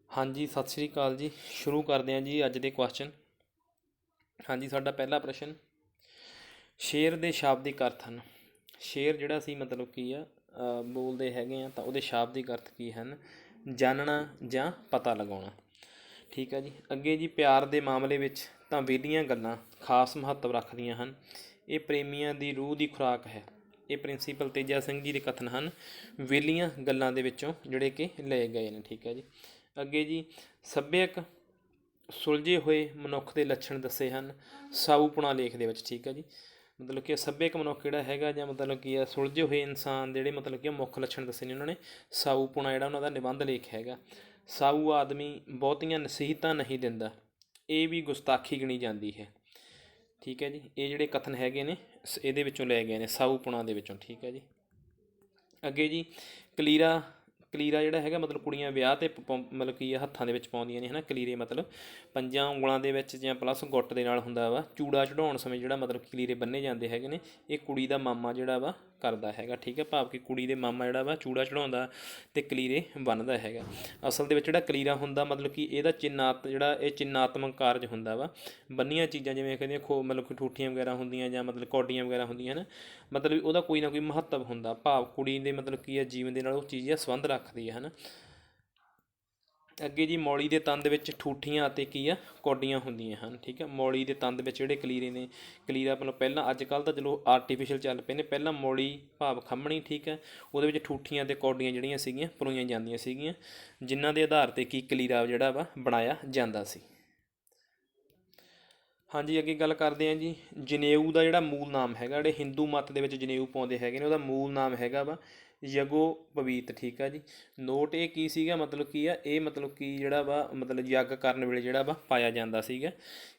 ਹਾਂਜੀ ਸਤਿ ਸ਼੍ਰੀ ਅਕਾਲ ਜੀ। ਸ਼ੁਰੂ ਕਰਦੇ ਹਾਂ ਜੀ ਅੱਜ ਦੇ ਕੁਐਸਚਨ। ਹਾਂਜੀ ਸਾਡਾ ਪਹਿਲਾ ਪ੍ਰਸ਼ਨ, ਸ਼ੇਰ ਦੇ ਸ਼ਾਬਦਿਕ ਅਰਥ ਹਨ। ਸ਼ੇਰ ਜਿਹੜਾ ਅਸੀਂ ਮਤਲਬ ਕੀ ਆ ਬੋਲਦੇ ਹੈਗੇ ਆ ਤਾਂ ਉਹਦੇ ਸ਼ਾਬਦਿਕ ਅਰਥ ਕੀ ਹਨ? ਜਾਣਨਾ ਜਾਂ ਪਤਾ ਲਗਾਉਣਾ। ਠੀਕ ਹੈ ਜੀ। ਅੱਗੇ ਜੀ, ਪਿਆਰ ਦੇ ਮਾਮਲੇ ਵਿੱਚ ਤਾਂ ਵਿਹਲੀਆਂ ਗੱਲਾਂ ਖਾਸ ਮਹੱਤਵ ਰੱਖਦੀਆਂ ਹਨ। ਇਹ ਪ੍ਰੇਮੀਆਂ ਦੀ ਰੂਹ ਦੀ ਖੁਰਾਕ ਹੈ। ਇਹ ਪ੍ਰਿੰਸੀਪਲ ਤੇਜਾ ਸਿੰਘ ਜੀ ਦੇ ਕਥਨ ਹਨ, ਵਿਹਲੀਆਂ ਗੱਲਾਂ ਦੇ ਵਿੱਚੋਂ ਜਿਹੜੇ ਕਿ ਲਏ ਗਏ ਨੇ। ਠੀਕ ਹੈ ਜੀ। ਅੱਗੇ ਜੀ, ਸੱਭਿਅਕ ਸੁਲਝੇ ਹੋਏ ਮਨੁੱਖ ਦੇ ਲੱਛਣ ਦੱਸੇ ਹਨ ਸਾਊਪੁਣਾ ਲੇਖ ਦੇ ਵਿੱਚ। ਠੀਕ ਹੈ ਜੀ। ਮਤਲਬ ਕਿ ਸੱਭਿਅਕ ਮਨੁੱਖ ਜਿਹੜਾ ਹੈਗਾ ਜਾਂ ਮਤਲਬ ਕੀ ਆ ਸੁਲਝੇ ਹੋਏ ਇਨਸਾਨ ਜਿਹੜੇ ਮਤਲਬ ਕਿ ਮੁੱਖ ਲੱਛਣ ਦੱਸੇ ਨੇ ਉਹਨਾਂ ਨੇ ਸਾਊਪੁਣਾ ਜਿਹੜਾ ਉਹਨਾਂ ਦਾ ਨਿਬੰਧ ਲੇਖ ਹੈਗਾ। ਸਾਊ ਆਦਮੀ ਬਹੁਤੀਆਂ ਨਸੀਹਤਾਂ ਨਹੀਂ ਦਿੰਦਾ, ਇਹ ਵੀ ਗੁਸਤਾਖੀ ਗਿਣੀ ਜਾਂਦੀ ਹੈ। ਠੀਕ ਹੈ ਜੀ। ਇਹ ਜਿਹੜੇ ਕਥਨ ਹੈਗੇ ਨੇ ਇਹਦੇ ਵਿੱਚੋਂ ਲਏ ਗਏ ਨੇ ਸਾਊਪੁਣਾ ਦੇ ਵਿੱਚੋਂ। ਠੀਕ ਹੈ ਜੀ। ਅੱਗੇ ਜੀ, ਕਲੀਰਾ ਕਲੀਰਾ ਜਿਹੜਾ ਹੈਗਾ ਮਤਲਬ ਕੁੜੀਆਂ ਵਿਆਹ 'ਤੇ ਮਤਲਬ ਕੀ ਹੱਥਾਂ ਦੇ ਵਿੱਚ ਪਾਉਂਦੀਆਂ ਨੇ ਹੈ ਨਾ। ਕਲੀਰੇ ਮਤਲਬ ਪੰਜਾਂ ਉਂਗਲਾਂ ਦੇ ਵਿੱਚ ਜਾਂ ਪਲੱਸ ਗੁੱਟ ਦੇ ਨਾਲ ਹੁੰਦਾ ਵਾ। ਚੂੜਾ ਚੜਾਉਣ ਸਮੇਂ ਜਿਹੜਾ ਮਤਲਬ ਕਲੀਰੇ ਬੰਨ੍ਹੇ ਜਾਂਦੇ ਹੈਗੇ ਨੇ, ਇਹ ਕੁੜੀ ਦਾ ਮਾਮਾ ਜਿਹੜਾ ਵਾ ਕਰਦਾ ਹੈਗਾ। ਠੀਕ ਹੈ। ਭਾਵ ਕਿ ਕੁੜੀ ਦੇ ਮਾਮਾ ਜਿਹੜਾ ਵਾ ਚੂੜਾ ਚੜਾਉਂਦਾ ਅਤੇ ਕਲੀਰੇ ਬੰਨ੍ਹਦਾ ਹੈਗਾ। ਅਸਲ ਦੇ ਵਿੱਚ ਜਿਹੜਾ ਕਲੀਰਾ ਹੁੰਦਾ ਮਤਲਬ ਕਿ ਇਹਦਾ ਜਿਹੜਾ ਇਹ ਚਿੰਨ੍ਹਾਤਮਕ ਕਾਰਜ ਹੁੰਦਾ ਵਾ। ਬੰਨੀਆਂ ਚੀਜ਼ਾਂ ਜਿਵੇਂ ਕਹਿੰਦੇ ਮਤਲਬ ਕਿ ਠੂਠੀਆਂ ਵਗੈਰਾ ਹੁੰਦੀਆਂ ਜਾਂ ਮਤਲਬ ਕੌਡੀਆਂ ਵਗੈਰਾ ਹੁੰਦੀਆਂ ਹਨ, ਮਤਲਬ ਉਹਦਾ ਕੋਈ ਨਾ ਕੋਈ ਮਹੱਤਵ ਹੁੰਦਾ। ਭਾਵ ਕੁੜੀ ਦੇ ਮਤਲਬ ਕੀ ਹੈ ਜੀਵਨ ਦੇ ਨਾਲ ਉਹ ਚੀਜ਼ ਦਾ ਸੰਬੰਧ ਰੱਖਦੀ ਹੈ ਨਾ। ਅੱਗੇ ਜੀ, ਮੌਲੀ ਦੇ ਤੰਦ ਵਿੱਚ ਠੂਠੀਆਂ ਅਤੇ ਕੀ ਆ ਕੌਡੀਆਂ ਹੁੰਦੀਆਂ ਹਨ। ਠੀਕ ਹੈ। ਮੌਲੀ ਦੇ ਤੰਦ ਵਿੱਚ ਜਿਹੜੇ ਕਲੀਰੇ ਨੇ, ਕਲੀਰਾ ਮਤਲਬ ਪਹਿਲਾਂ ਅੱਜ ਕੱਲ੍ਹ ਤਾਂ ਚਲੋ ਆਰਟੀਫਿਸ਼ਲ ਚੱਲ ਪਏ ਨੇ, ਪਹਿਲਾਂ ਮੌਲੀ ਭਾਵ ਖੰਮਣੀ। ਠੀਕ ਹੈ। ਉਹਦੇ ਵਿੱਚ ਠੂਠੀਆਂ ਅਤੇ ਕੌਡੀਆਂ ਜਿਹੜੀਆਂ ਸੀਗੀਆਂ ਪਰੋਈਆਂ ਜਾਂਦੀਆਂ ਸੀਗੀਆਂ, ਜਿਨ੍ਹਾਂ ਦੇ ਆਧਾਰ 'ਤੇ ਕੀ ਕਲੀਰਾ ਜਿਹੜਾ ਵਾ ਬਣਾਇਆ ਜਾਂਦਾ ਸੀ। ਹਾਂਜੀ ਅੱਗੇ ਗੱਲ ਕਰਦੇ ਹਾਂ ਜੀ, ਜਨੇਊ ਦਾ ਜਿਹੜਾ ਮੂਲ ਨਾਮ ਹੈਗਾ, ਜਿਹੜੇ ਹਿੰਦੂ ਮੱਤ ਦੇ ਵਿੱਚ ਜਨੇਊ ਪਾਉਂਦੇ ਹੈਗੇ ਨੇ, ਉਹਦਾ ਮੂਲ ਨਾਮ ਹੈਗਾ ਵਾ ਯਗੋਪਵੀਤ। ਠੀਕ ਆ ਜੀ। ਨੋਟ ਇਹ ਕੀ ਸੀਗਾ ਮਤਲਬ ਕੀ ਆ, ਇਹ ਮਤਲਬ ਕਿ ਜਿਹੜਾ ਵਾ ਮਤਲਬ ਯੱਗ ਕਰਨ ਵੇਲੇ ਜਿਹੜਾ ਵਾ ਪਾਇਆ ਜਾਂਦਾ ਸੀਗਾ।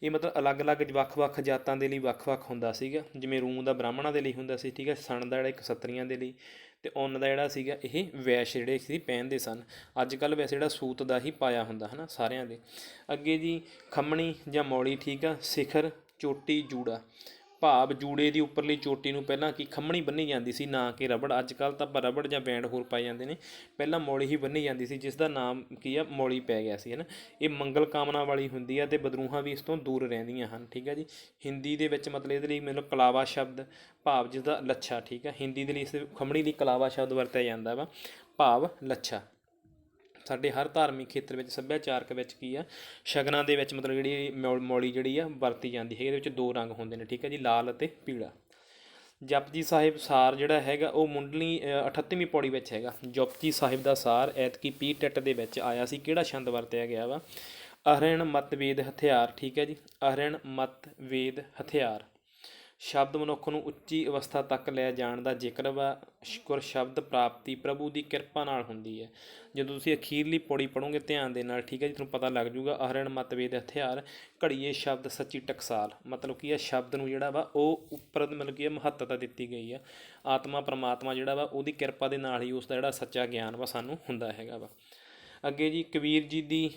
ਇਹ ਮਤਲਬ ਅਲੱਗ-ਅਲੱਗ ਵੱਖ-ਵੱਖ ਜਾਤਾਂ ਦੇ ਲਈ ਵੱਖ-ਵੱਖ ਹੁੰਦਾ ਸੀਗਾ। ਜਿਵੇਂ ਰੂੰ ਦਾ ਬ੍ਰਾਹਮਣਾਂ ਦੇ ਲਈ ਹੁੰਦਾ ਸੀ। ਠੀਕ ਹੈ। ਸਣ ਦਾ ਜਿਹੜਾ ਇੱਕ ਛੱਤਰੀਆਂ ਦੇ ਲਈ, ਅਤੇ ਉੱਨ ਦਾ ਜਿਹੜਾ ਸੀਗਾ ਇਹ ਵੈਸ਼ ਜਿਹੜੇ ਸੀ ਪਹਿਨਦੇ ਸਨ। ਅੱਜ ਕੱਲ੍ਹ ਵੈਸੇ ਜਿਹੜਾ ਸੂਤ ਦਾ ਹੀ ਪਾਇਆ ਹੁੰਦਾ ਹੈ ਨਾ ਸਾਰਿਆਂ ਦੇ। ਅੱਗੇ ਜੀ, ਖੰਮਣੀ ਜਾਂ ਮੌਲੀ। ਠੀਕ ਆ। ਸਿਖਰ, ਚੋਟੀ, ਜੂੜਾ। ਭਾਵ ਜੂੜੇ ਦੀ ਉੱਪਰਲੀ ਚੋਟੀ ਨੂੰ ਪਹਿਲਾਂ ਕੀ ਖੰਮਣੀ ਬੰਨ੍ਹੀ ਜਾਂਦੀ ਸੀ, ਨਾ ਕਿ ਰਬੜ। ਅੱਜ ਕੱਲ੍ਹ ਤਾਂ ਆਪਾਂ ਰਬੜ ਜਾਂ ਬੈਂਡ ਹੋਰ ਪਾਏ ਜਾਂਦੇ ਨੇ, ਪਹਿਲਾਂ ਮੌਲੀ ਹੀ ਬੰਨ੍ਹੀ ਜਾਂਦੀ ਸੀ, ਜਿਸ ਦਾ ਨਾਮ ਕੀ ਆ ਮੌਲੀ ਪੈ ਗਿਆ ਸੀ ਹੈ ਨਾ। ਇਹ ਮੰਗਲ ਕਾਮਨਾ ਵਾਲੀ ਹੁੰਦੀ ਹੈ ਅਤੇ ਬਦਰੂਹਾਂ ਵੀ ਇਸ ਤੋਂ ਦੂਰ ਰਹਿੰਦੀਆਂ ਹਨ। ਠੀਕ ਹੈ ਜੀ। ਹਿੰਦੀ ਦੇ ਵਿੱਚ ਮਤਲਬ ਇਹਦੇ ਲਈ ਮਤਲਬ ਕਲਾਵਾ ਸ਼ਬਦ ਭਾਵ ਜਿਸਦਾ ਲੱਛਾ। ਠੀਕ ਹੈ। ਹਿੰਦੀ ਦੇ ਲਈ ਇਸ ਖੰਮਣੀ ਲਈ ਕਲਾਵਾ ਸ਼ਬਦ ਵਰਤਿਆ ਜਾਂਦਾ ਵਾ, ਭਾਵ ਲੱਛਾ। ਸਾਡੇ ਹਰ ਧਾਰਮਿਕ ਖੇਤਰ ਵਿੱਚ ਸੱਭਿਆਚਾਰਕ ਵਿੱਚ ਕੀ ਆ ਸ਼ਗਨਾਂ ਦੇ ਵਿੱਚ ਮਤਲਬ ਜਿਹੜੀ ਮੌਲੀ ਜਿਹੜੀ ਆ ਵਰਤੀ ਜਾਂਦੀ ਹੈ। ਇਹਦੇ ਵਿੱਚ ਦੋ ਰੰਗ ਹੁੰਦੇ ਨੇ। ਠੀਕ ਹੈ ਜੀ। ਲਾਲ ਅਤੇ ਪੀਲਾ। ਜਪਜੀ ਸਾਹਿਬ ਸਾਰ ਜਿਹੜਾ ਹੈਗਾ ਉਹ ਮੁੱਢਲੀ 38ਵੀਂ ਪੌੜੀ ਵਿੱਚ ਹੈਗਾ। ਜਪਜੀ ਸਾਹਿਬ ਦਾ ਸਾਰ ਐਤਕੀ ਪੀ ਟੈਟ ਦੇ ਵਿੱਚ ਆਇਆ ਸੀ। ਕਿਹੜਾ ਛੰਦ ਵਰਤਿਆ ਗਿਆ ਵਾ? ਅਹਰਣ ਮਤ ਵੇਦ ਹਥਿਆਰ। ਠੀਕ ਹੈ ਜੀ। ਅਹਰਣ ਮਤ ਵੇਦ ਹਥਿਆਰ। ਸ਼ਬਦ ਮਨੁੱਖ ਨੂੰ ਉੱਚੀ ਅਵਸਥਾ ਤੱਕ ਲੈ ਜਾਣ ਦਾ ਜ਼ਿਕਰ ਵਾ। ਸ਼ੁਕਰ ਸ਼ਬਦ ਪ੍ਰਾਪਤੀ ਪ੍ਰਭੂ ਦੀ ਕਿਰਪਾ ਨਾਲ ਹੁੰਦੀ ਹੈ। ਜਦੋਂ ਤੁਸੀਂ ਅਖੀਰਲੀ ਪੌੜੀ ਪੜ੍ਹੋਗੇ ਧਿਆਨ ਦੇ ਨਾਲ, ਠੀਕ ਹੈ ਜੀ, ਤੁਹਾਨੂੰ ਪਤਾ ਲੱਗ ਜੂਗਾ। ਅਹਰਣ ਮਤਵੇਦ ਹਥਿਆਰ, ਘੜੀਏ ਸ਼ਬਦ ਸੱਚੀ ਟਕਸਾਲ। ਮਤਲਬ ਕੀ ਹੈ ਸ਼ਬਦ ਨੂੰ ਜਿਹੜਾ ਵਾ ਉਹ ਉੱਪਰ ਮਤਲਬ ਕੀ ਮਹੱਤਤਾ ਦਿੱਤੀ ਗਈ ਆ। ਆਤਮਾ ਪਰਮਾਤਮਾ ਜਿਹੜਾ ਵਾ ਉਹਦੀ ਕਿਰਪਾ ਦੇ ਨਾਲ ਹੀ ਉਸ ਦਾ ਜਿਹੜਾ ਸੱਚਾ ਗਿਆਨ ਵਾ ਸਾਨੂੰ ਹੁੰਦਾ ਹੈਗਾ ਵਾ। ਅੱਗੇ ਜੀ, ਕਬੀਰ ਜੀ ਦੀ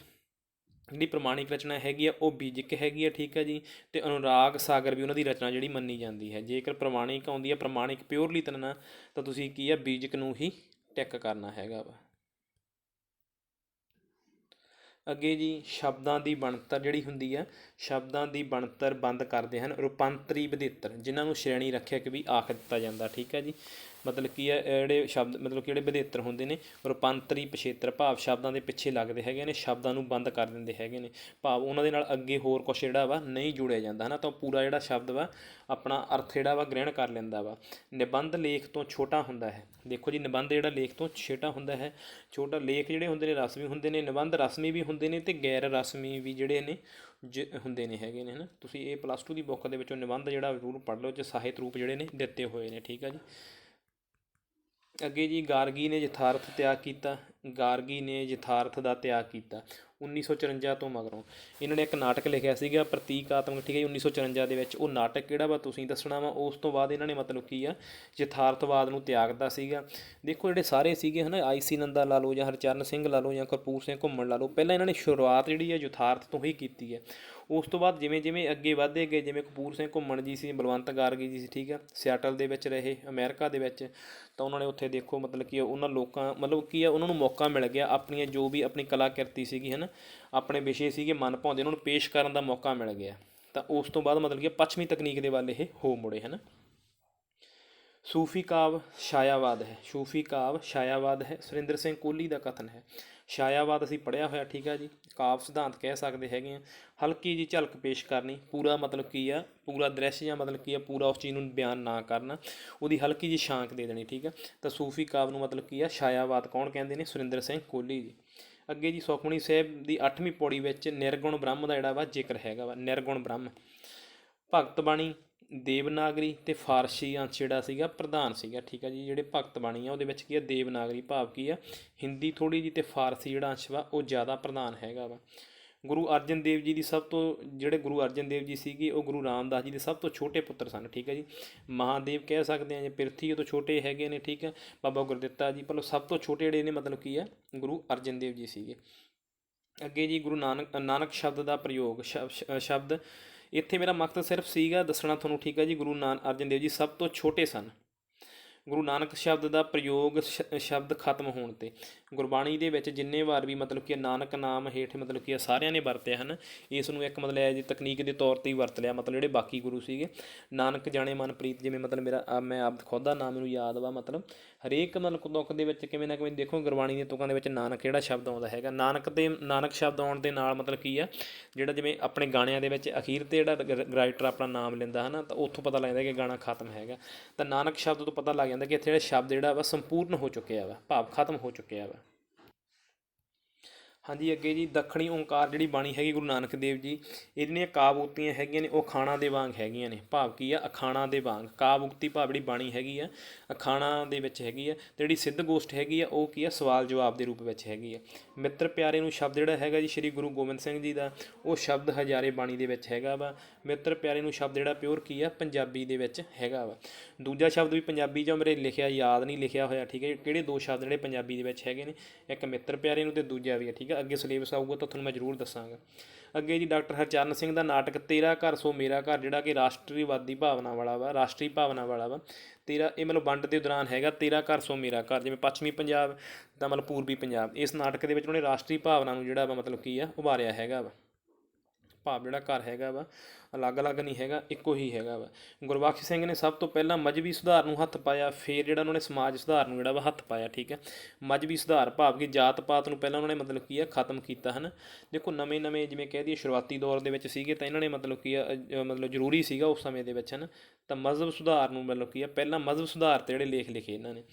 ਜਿਹੜੀ ਪ੍ਰਮਾਣਿਕ ਰਚਨਾ ਹੈਗੀ ਆ ਉਹ ਬੀਜਕ ਹੈਗੀ ਆ। ਠੀਕ ਹੈ ਜੀ। ਅਤੇ ਅਨੁਰਾਗ ਸਾਗਰ ਵੀ ਉਹਨਾਂ ਦੀ ਰਚਨਾ ਜਿਹੜੀ ਮੰਨੀ ਜਾਂਦੀ ਹੈ। ਜੇਕਰ ਪ੍ਰਮਾਣਿਕ ਆਉਂਦੀ ਹੈ, ਪ੍ਰਮਾਣਿਕ ਪਿਓਰਲੀ ਤਰ੍ਹਾਂ, ਤਾਂ ਤੁਸੀਂ ਕੀ ਆ ਬੀਜਕ ਨੂੰ ਹੀ ਟਿਕ ਕਰਨਾ ਹੈਗਾ ਵਾ। ਅੱਗੇ ਜੀ, ਸ਼ਬਦਾਂ ਦੀ ਬਣਤਰ ਜਿਹੜੀ ਹੁੰਦੀ ਆ, ਸ਼ਬਦਾਂ ਦੀ ਬਣਤਰ ਬੰਦ ਕਰਦੇ ਹਨ ਰੂਪਾਂਤਰੀ ਵਧੇਤਰ, ਜਿਨ੍ਹਾਂ ਨੂੰ ਸ਼੍ਰੇਣੀ ਰੱਖਿਅਕ ਵੀ ਆਖ ਦਿੱਤਾ ਜਾਂਦਾ। ਠੀਕ ਹੈ ਜੀ। ਮਤਲਬ ਕੀ ਹੈ ਜਿਹੜੇ ਸ਼ਬਦ ਮਤਲਬ ਕਿ ਜਿਹੜੇ ਵਧੇਤਰ ਹੁੰਦੇ ਨੇ ਰੂਪਾਂਤਰੀ ਪਿਛੇਤਰ, ਭਾਵ ਸ਼ਬਦਾਂ ਦੇ ਪਿੱਛੇ ਲੱਗਦੇ ਹੈਗੇ ਨੇ, ਸ਼ਬਦਾਂ ਨੂੰ ਬੰਦ ਕਰ ਦਿੰਦੇ ਹੈਗੇ ਨੇ, ਭਾਵ ਉਹਨਾਂ ਦੇ ਨਾਲ ਅੱਗੇ ਹੋਰ ਕੁਛ ਜਿਹੜਾ ਵਾ ਨਹੀਂ ਜੁੜਿਆ ਜਾਂਦਾ ਹੈ ਨਾ, ਤਾਂ ਪੂਰਾ ਜਿਹੜਾ ਸ਼ਬਦ ਵਾ ਆਪਣਾ ਅਰਥ ਜਿਹੜਾ ਵਾ ਗ੍ਰਹਿਣ ਕਰ ਲੈਂਦਾ ਵਾ। ਨਿਬੰਧ ਲੇਖ ਤੋਂ ਛੋਟਾ ਹੁੰਦਾ ਹੈ। ਦੇਖੋ ਜੀ, ਨਿਬੰਧ ਜਿਹੜਾ ਲੇਖ ਤੋਂ ਛੋਟਾ ਹੁੰਦਾ ਹੈ। ਛੋਟਾ ਲੇਖ ਜਿਹੜੇ ਹੁੰਦੇ ਨੇ ਰਸਮੀ ਹੁੰਦੇ ਨੇ, ਨਿਬੰਧ ਰਸਮੀ ਵੀ ਹੁੰਦੇ ਨੇ ਅਤੇ ਗੈਰ ਰਸਮੀ ਵੀ ਜਿਹੜੇ ਨੇ ਹੁੰਦੇ ਨੇ ਹੈਗੇ ਨੇ ਹੈ ਨਾ। ਤੁਸੀਂ ਇਹ +2 ਦੀ ਬੁੱਕ ਦੇ ਵਿੱਚੋਂ ਨਿਬੰਧ ਜਿਹੜਾ ਜ਼ਰੂਰ ਪੜ੍ਹ ਲਓ, 'ਚ ਸਾਹਿਤ ਰੂਪ ਜਿਹੜੇ ਨੇ ਦਿੱਤੇ ਹੋਏ ਨੇ। ਠੀਕ ਆ ਜੀ। ਅੱਗੇ ਜੀ, ਗਾਰਗੀ ਨੇ ਯਥਾਰਥ ਤਿਆਗ ਕੀਤਾ। ਗਾਰਗੀ ਨੇ ਯਥਾਰਥ ਦਾ ਤਿਆਗ ਕੀਤਾ 1954 ਤੋਂ ਮਗਰੋਂ। ਇਹਨਾਂ ਨੇ ਇੱਕ ਨਾਟਕ ਲਿਖਿਆ ਸੀਗਾ ਪ੍ਰਤੀਕਾਤਮਕ। ਠੀਕ ਹੈ ਜੀ। 1954 ਦੇ ਵਿੱਚ ਉਹ ਨਾਟਕ ਕਿਹੜਾ ਵਾ ਤੁਸੀਂ ਦੱਸਣਾ ਵਾ। ਉਸ ਤੋਂ ਬਾਅਦ ਇਹਨਾਂ ਨੇ ਮਤਲਬ ਕੀ ਆ ਯਥਾਰਥਵਾਦ ਨੂੰ ਤਿਆਗਦਾ ਸੀਗਾ। ਦੇਖੋ ਜਿਹੜੇ ਸਾਰੇ ਸੀਗੇ ਹੈ ਨਾ, ਆਈ.ਸੀ. ਨੰਦਾ ਲਾ ਲਓ ਜਾਂ ਹਰਚਰਨ ਸਿੰਘ ਲਾ ਲਓ ਜਾਂ ਕਰਪੂਰ ਸਿੰਘ ਘੁੰਮਣ ਲਾ ਲਓ, ਪਹਿਲਾਂ ਇਹਨਾਂ ਨੇ ਸ਼ੁਰੂਆਤ ਜਿਹੜੀ ਹੈ ਯਥਾਰਥ ਤੋਂ ਹੀ ਕੀਤੀ ਹੈ। ਉਸ ਤੋਂ ਬਾਅਦ ਜਿਵੇਂ ਜਿਵੇਂ ਅੱਗੇ ਵੱਧਦੇ ਗਏ, ਜਿਵੇਂ ਕਪੂਰ ਸਿੰਘ ਘੁੰਮਣ ਜੀ ਸੀ, ਬਲਵੰਤ ਗਾਰਗੀ ਜੀ ਸੀ, ਠੀਕ ਆ, ਸਿਆਟਲ ਦੇ ਵਿੱਚ ਰਹੇ ਅਮਰੀਕਾ ਦੇ ਵਿੱਚ, ਤਾਂ ਉਹਨਾਂ ਨੇ ਉੱਥੇ ਦੇਖੋ ਮਤਲਬ ਕੀ ਉਹਨਾਂ ਲੋਕਾਂ ਮਤਲਬ ਕੀ ਆ ਉਹਨਾਂ ਨੂੰ ਮੌਕਾ ਮਿਲ ਗਿਆ ਆਪਣੀਆਂ ਜੋ ਵੀ ਆਪਣੀ ਕਲਾਕਿਰਤੀ ਸੀਗੀ ਹੈ ਨਾ, ਆਪਣੇ ਵਿਸ਼ੇ ਸੀਗੇ ਮਨ ਭਾਉਂਦੇ ਉਹਨਾਂ ਨੂੰ ਪੇਸ਼ ਕਰਨ ਦਾ ਮੌਕਾ ਮਿਲ ਗਿਆ। ਤਾਂ ਉਸ ਤੋਂ ਬਾਅਦ ਮਤਲਬ ਕਿ ਪੱਛਮੀ ਤਕਨੀਕ ਦੇ ਵੱਲ ਇਹ ਹੋ ਮੁੜੇ ਹੈ ਨਾ। ਸੂਫੀ ਕਾਵਿ ਛਾਇਆਵਾਦ ਹੈ, ਸੂਫੀ ਕਾਵਿ ਛਾਇਆਵਾਦ ਹੈ, ਸੁਰਿੰਦਰ ਸਿੰਘ ਕੋਹਲੀ ਦਾ ਕਥਨ ਹੈ। ਛਾਇਆਵਾਦ ਅਸੀਂ ਪੜ੍ਹਿਆ ਹੋਇਆ, ਠੀਕ ਆ ਜੀ। ਕਾਵਿ ਸਿਧਾਂਤ ਕਹਿ ਸਕਦੇ ਹੈਗੇ ਆ। ਹਲਕੀ ਜੀ ਝਲਕ ਪੇਸ਼ ਕਰਨੀ, ਪੂਰਾ ਮਤਲਬ ਕੀ ਆ, ਪੂਰਾ ਦ੍ਰਿਸ਼ ਜਾਂ ਮਤਲਬ ਕੀ ਆ, ਪੂਰਾ ਉਸ ਚੀਜ਼ ਨੂੰ ਬਿਆਨ ਨਾ ਕਰਨਾ, ਉਹਦੀ ਹਲਕੀ ਜੀ ਛਾਂਕ ਦੇ ਦੇਣੀ, ਠੀਕ ਆ। ਤਾਂ ਸੂਫੀ ਕਾਵਿ ਨੂੰ ਮਤਲਬ ਕੀ ਆ, ਛਾਇਆਵਾਦ ਕੌਣ ਕਹਿੰਦੇ ਨੇ? ਸੁਰਿੰਦਰ ਸਿੰਘ ਕੋਹਲੀ ਜੀ। ਅੱਗੇ ਜੀ ਸੁਖਮਣੀ ਸਾਹਿਬ ਦੀ 8ਵੀਂ ਪੌੜੀ ਵਿੱਚ ਨਿਰਗੁਣ ਬ੍ਰਹਮ ਦਾ ਜਿਹੜਾ ਵਾ ਜ਼ਿਕਰ ਹੈਗਾ ਵਾ, ਨਿਰਗੁਣ ਬ੍ਰਹਮ। ਭਗਤ ਬਾਣੀ ਦੇਵਨਾਗਰੀ ਅਤੇ ਫਾਰਸੀ ਅੰਸ਼ ਜਿਹੜਾ ਸੀਗਾ ਪ੍ਰਧਾਨ ਸੀਗਾ, ਠੀਕ ਆ ਜੀ। ਜਿਹੜੇ ਭਗਤ ਬਾਣੀ ਆ ਉਹਦੇ ਵਿੱਚ ਕੀ ਆ, ਦੇਵਨਾਗਰੀ ਭਾਵ ਕੀ ਆ, ਹਿੰਦੀ ਥੋੜ੍ਹੀ ਜਿਹੀ ਅਤੇ ਫਾਰਸੀ ਜਿਹੜਾ ਅੰਸ਼ ਵਾ ਉਹ ਜ਼ਿਆਦਾ ਪ੍ਰਧਾਨ ਹੈਗਾ ਵਾ। ਗੁਰੂ ਅਰਜਨ ਦੇਵ ਜੀ ਦੀ ਸਭ ਤੋਂ, ਜਿਹੜੇ ਗੁਰੂ ਅਰਜਨ ਦੇਵ ਜੀ ਸੀਗੇ ਉਹ ਗੁਰੂ ਰਾਮਦਾਸ ਜੀ ਦੇ ਸਭ ਤੋਂ ਛੋਟੇ ਪੁੱਤਰ ਸਨ, ਠੀਕ ਹੈ ਜੀ। ਮਹਾਦੇਵ ਕਹਿ ਸਕਦੇ ਹਾਂ, ਜੇ ਪਿਰਥੀ ਤੋਂ ਛੋਟੇ ਹੈਗੇ ਨੇ, ਠੀਕ ਹੈ। ਬਾਬਾ ਗੁਰਦਿੱਤਾ ਜੀ ਪਰ ਸਭ ਤੋਂ ਛੋਟੇ ਜਿਹੜੇ ਨੇ ਮਤਲਬ ਕੀ ਆ, ਗੁਰੂ ਅਰਜਨ ਦੇਵ ਜੀ ਸੀਗੇ। ਅੱਗੇ ਜੀ ਗੁਰੂ ਨਾਨਕ ਸ਼ਬਦ ਦਾ ਪ੍ਰਯੋਗ, ਸ਼ਬਦ ਇੱਥੇ ਮੇਰਾ ਮਕਸਦ ਸਿਰਫ ਸੀਗਾ ਦੱਸਣਾ ਤੁਹਾਨੂੰ, ਠੀਕ ਹੈ ਜੀ। ਗੁਰੂ ਅਰਜਨ ਦੇਵ ਜੀ ਸਭ ਤੋਂ ਛੋਟੇ ਸਨ। ਗੁਰੂ ਨਾਨਕ ਸ਼ਬਦ ਦਾ ਪ੍ਰਯੋਗ ਸ਼ਬਦ ਖਤਮ ਹੋਣ 'ਤੇ। ਗੁਰਬਾਣੀ ਦੇ ਵਿੱਚ ਜਿੰਨੇ ਵਾਰ ਵੀ ਮਤਲਬ ਕਿ ਨਾਨਕ ਨਾਮ ਹੇਠ ਮਤਲਬ ਕਿ ਸਾਰਿਆਂ ਨੇ ਵਰਤਿਆ ਹਨ, ਇਸ ਨੂੰ ਇੱਕ ਮਤਲਬ ਐਜ ਤਕਨੀਕ ਦੇ ਤੌਰ 'ਤੇ ਹੀ ਵਰਤ ਲਿਆ। ਮਤਲਬ ਜਿਹੜੇ ਬਾਕੀ ਗੁਰੂ ਸੀਗੇ, ਨਾਨਕ ਜਾਣੇ ਮਨ ਪ੍ਰੀਤ, ਜਿਵੇਂ ਮਤਲਬ ਮੇਰਾ ਮੈਂ ਆਪ ਖੁਦ ਦਾ ਨਾਮ ਮੈਨੂੰ ਯਾਦ ਵਾ, ਮਤਲਬ ਹਰੇਕ ਮਤਲਬ ਤੁਕ ਦੇ ਵਿੱਚ ਕਿਵੇਂ ਨਾ ਕਿਵੇਂ ਦੇਖੋ ਗੁਰਬਾਣੀ ਦੀਆਂ ਤੁਕਾਂ ਦੇ ਵਿੱਚ ਨਾਨਕ ਜਿਹੜਾ ਸ਼ਬਦ ਆਉਂਦਾ ਹੈਗਾ, ਨਾਨਕ ਸ਼ਬਦ ਆਉਣ ਦੇ ਨਾਲ ਮਤਲਬ ਕੀ ਆ, ਜਿਹੜਾ ਜਿਵੇਂ ਆਪਣੇ ਗਾਣਿਆਂ ਦੇ ਵਿੱਚ ਅਖੀਰ 'ਤੇ ਜਿਹੜਾ ਰਾਈਟਰ ਆਪਣਾ ਨਾਮ ਲੈਂਦਾ ਹੈ ਨਾ, ਤਾਂ ਉੱਥੋਂ ਪਤਾ ਲੱਗਦਾ ਕਿ ਗਾਣਾ ਖਤਮ ਹੈਗਾ। ਤਾਂ ਨਾਨਕ ਸ਼ਬਦ ਤੋਂ ਪਤਾ ਲੱਗ ਜਾਂਦਾ ਕਿ ਇੱਥੇ ਜਿਹੜਾ ਸ਼ਬਦ ਜਿਹੜਾ ਵਾ ਸੰਪੂਰਨ ਹੋ ਚੁੱਕਿਆ ਵਾ, ਭਾਵ ਖਤਮ ਹੋ ਚੁੱਕਿਆ ਵਾ। ਹਾਂਜੀ ਅੱਗੇ ਜੀ ਦੱਖਣੀ ਓਂਕਾਰ ਜਿਹੜੀ ਬਾਣੀ ਹੈਗੀ ਗੁਰੂ ਨਾਨਕ ਦੇਵ ਜੀ, ਇਹ ਜਿਹੜੀਆਂ ਕਾਵ ਉਕਤੀਆਂ ਹੈਗੀਆਂ ਨੇ ਉਹ ਅਖਾਣਾਂ ਦੇ ਵਾਂਗ ਹੈਗੀਆਂ ਨੇ, ਭਾਵ ਕੀ ਆ, ਅਖਾਣਾਂ ਦੇ ਵਾਂਗ। ਕਾਵ ਉਕਤੀ ਭਾਵ ਜਿਹੜੀ ਬਾਣੀ ਹੈਗੀ ਆ ਅਖਾਣਾਂ ਦੇ ਵਿੱਚ ਹੈਗੀ ਆ, ਅਤੇ ਜਿਹੜੀ ਸਿੱਧ ਗੋਸ਼ਟ ਹੈਗੀ ਆ ਉਹ ਕੀ ਆ, ਸਵਾਲ ਜਵਾਬ ਦੇ ਰੂਪ ਵਿੱਚ ਹੈਗੀ ਆ। ਮਿੱਤਰ ਪਿਆਰੇ ਨੂੰ ਸ਼ਬਦ ਜਿਹੜਾ ਹੈਗਾ ਜੀ ਸ਼੍ਰੀ ਗੁਰੂ ਗੋਬਿੰਦ ਸਿੰਘ ਜੀ ਦਾ, ਉਹ ਸ਼ਬਦ ਹਜ਼ਾਰੇ ਬਾਣੀ ਦੇ ਵਿੱਚ ਹੈਗਾ ਵਾ। ਮਿੱਤਰ ਪਿਆਰੇ ਨੂੰ ਸ਼ਬਦ ਜਿਹੜਾ ਪਿਓਰ ਕੀ ਆ, ਪੰਜਾਬੀ ਦੇ ਵਿੱਚ ਹੈਗਾ ਵਾ। ਦੂਜਾ ਸ਼ਬਦ ਵੀ ਪੰਜਾਬੀ 'ਚ ਮੇਰੇ ਲਿਖਿਆ ਯਾਦ ਨਹੀਂ ਲਿਖਿਆ ਹੋਇਆ, ਠੀਕ ਹੈ। ਕਿਹੜੇ ਦੋ ਸ਼ਬਦ ਜਿਹੜੇ ਪੰਜਾਬੀ ਦੇ ਵਿੱਚ ਹੈਗੇ ਨੇ, ਇੱਕ ਮਿੱਤਰ ਪਿਆਰੇ ਨੂੰ ਅਤੇ ਦੂਜਾ ਵੀ ਹੈ, ਠੀਕ ਹੈ। ਅੱਗੇ ਸਿਲੇਬਸ ਆਊਗਾ ਤਾਂ ਤੁਹਾਨੂੰ ਮੈਂ ਜ਼ਰੂਰ ਦੱਸਾਂਗਾ। ਅੱਗੇ ਜੀ ਡਾਕਟਰ ਹਰਚਰਨ ਸਿੰਘ ਦਾ ਨਾਟਕ ਤੇਰਾ ਘਰ ਸੋ ਮੇਰਾ ਘਰ, ਜਿਹੜਾ ਕਿ ਰਾਸ਼ਟਰੀਵਾਦੀ ਭਾਵਨਾ ਵਾਲਾ ਵਾ, ਰਾਸ਼ਟਰੀ ਭਾਵਨਾ ਵਾਲਾ ਵਾ। ਤੇਰਾ ਇਹ ਮਤਲਬ ਵੰਡ ਦੇ ਦੌਰਾਨ ਹੈਗਾ, ਤੇਰਾ ਘਰ ਸੋ ਮੇਰਾ ਘਰ, ਜਿਵੇਂ ਪੱਛਮੀ ਪੰਜਾਬ ਤਾਂ ਮਤਲਬ ਪੂਰਬੀ ਪੰਜਾਬ। ਇਸ ਨਾਟਕ ਦੇ ਵਿੱਚ ਉਹਨੇ ਰਾਸ਼ਟਰੀ ਭਾਵਨਾ ਨੂੰ ਜਿਹੜਾ ਵਾ ਮਤਲਬ ਕੀ ਆ, ਉਭਾਰਿਆ ਹੈਗਾ ਵਾ। ਭਾਵ ਜਿਹੜਾ ਘਰ ਹੈਗਾ ਵਾ ਅਲੱਗ ਅਲੱਗ ਨਹੀਂ ਹੈਗਾ, ਇੱਕੋ ਹੀ ਹੈਗਾ ਵਾ। ਗੁਰਬਖਸ਼ ਸਿੰਘ ਨੇ ਸਭ ਤੋਂ ਪਹਿਲਾਂ ਮਜ਼੍ਹਬੀ ਸੁਧਾਰ ਨੂੰ ਹੱਥ ਪਾਇਆ, ਫਿਰ ਜਿਹੜਾ ਉਹਨਾਂ ਨੇ ਸਮਾਜ ਸੁਧਾਰ ਨੂੰ ਜਿਹੜਾ ਵਾ ਹੱਥ ਪਾਇਆ, ਠੀਕ ਹੈ। ਮਜ਼੍ਹਬੀ ਸੁਧਾਰ ਭਾਵ ਕਿ ਜਾਤ ਪਾਤ ਨੂੰ ਪਹਿਲਾਂ ਉਹਨਾਂ ਨੇ ਮਤਲਬ ਕੀ ਆ, ਖਤਮ ਕੀਤਾ ਹਨ। ਦੇਖੋ ਨਵੇਂ ਜਿਵੇਂ ਕਹਿ ਦਈਏ ਸ਼ੁਰੂਆਤੀ ਦੌਰ ਦੇ ਵਿੱਚ ਸੀਗੇ, ਤਾਂ ਇਹਨਾਂ ਨੇ ਮਤਲਬ ਕੀ ਆ, ਮਤਲਬ ਜ਼ਰੂਰੀ ਸੀਗਾ ਉਸ ਸਮੇਂ ਦੇ ਵਿੱਚ ਹਨ। ਤਾਂ ਮਜ਼ਹਬ ਸੁਧਾਰ ਨੂੰ ਮਤਲਬ ਕੀ ਆ, ਪਹਿਲਾਂ ਮਜ਼ਹਬ ਸੁਧਾਰ 'ਤੇ ਜਿਹੜੇ ਲੇਖ ਲਿਖੇ ਇਹਨਾਂ ਨੇ।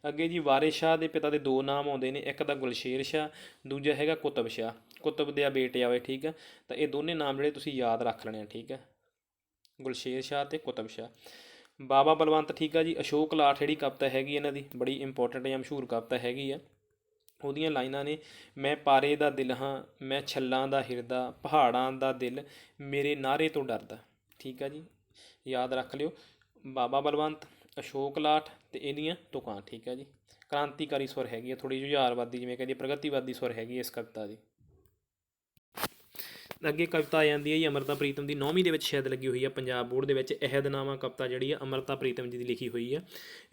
ਅੱਗੇ ਜੀ ਵਾਰਿਸ ਸ਼ਾਹ ਦੇ ਪਿਤਾ ਦੇ ਦੋ ਨਾਮ ਆਉਂਦੇ ਨੇ, ਇੱਕ ਤਾਂ ਗੁਲਸ਼ੇਰ ਸ਼ਾਹ, ਦੂਜਾ ਹੈਗਾ ਕੁਤਬ ਸ਼ਾਹ। ਕੁਤਬ ਦੇ ਬੇਟੇ ਆਵੇ, ਠੀਕ ਹੈ। ਤਾਂ ਇਹ ਦੋਨੇ ਨਾਮ ਜਿਹੜੇ ਤੁਸੀਂ ਯਾਦ ਰੱਖ ਲੈਣੇ ਆ, ਠੀਕ ਹੈ, ਗੁਲਸ਼ੇਰ ਸ਼ਾਹ ਅਤੇ ਕੁਤਬ ਸ਼ਾਹ। ਬਾਬਾ ਬਲਵੰਤ, ਠੀਕ ਆ ਜੀ। ਅਸ਼ੋਕ ਲਾਠ ਜਿਹੜੀ ਕਵਿਤਾ ਹੈਗੀ ਇਹਨਾਂ ਦੀ ਬੜੀ ਇੰਪੋਰਟੈਂਟ ਜਾਂ ਮਸ਼ਹੂਰ ਕਵਿਤਾ ਹੈਗੀ ਆ। ਉਹਦੀਆਂ ਲਾਈਨਾਂ ਨੇ, ਮੈਂ ਪਾਰੇ ਦਾ ਦਿਲ ਹਾਂ, ਮੈਂ ਛੱਲਾਂ ਦਾ ਹਿਰਦਾ, ਪਹਾੜਾਂ ਦਾ ਦਿਲ ਮੇਰੇ ਨਾਅਰੇ ਤੋਂ ਡਰਦਾ, ਠੀਕ ਆ ਜੀ, ਯਾਦ ਰੱਖ ਲਿਓ। ਬਾਬਾ ਬਲਵੰਤ, ਅਸ਼ੋਕ ਲਾਠ ਅਤੇ ਇਹਦੀਆਂ ਤੁਕਾਂ, ਠੀਕ ਹੈ ਜੀ। ਕ੍ਰਾਂਤੀਕਾਰੀ ਸੁਰ ਹੈਗੀ ਆ, ਥੋੜ੍ਹੀ ਜੁਝਾਰਵਾਦੀ ਜਿਵੇਂ ਕਹਿੰਦੀ ਪ੍ਰਗਤੀਵਾਦੀ ਸੁਰ ਹੈਗੀ ਇਸ ਕਵਿਤਾ ਦੀ। ਅੱਗੇ ਕਵਿਤਾ ਆ ਜਾਂਦੀ ਹੈ ਜੀ ਅੰਮ੍ਰਿਤਾ ਪ੍ਰੀਤਮ ਦੀ, 9ਵੀਂ ਦੇ ਵਿੱਚ ਸ਼ਾਇਦ ਲੱਗੀ ਹੋਈ ਆ ਪੰਜਾਬ ਬੋਰਡ ਦੇ ਵਿੱਚ। ਅਹਿਦਨਾਮਾ ਕਵਿਤਾ ਜਿਹੜੀ ਆ ਅੰਮ੍ਰਿਤਾ ਪ੍ਰੀਤਮ ਜੀ ਦੀ ਲਿਖੀ ਹੋਈ ਆ।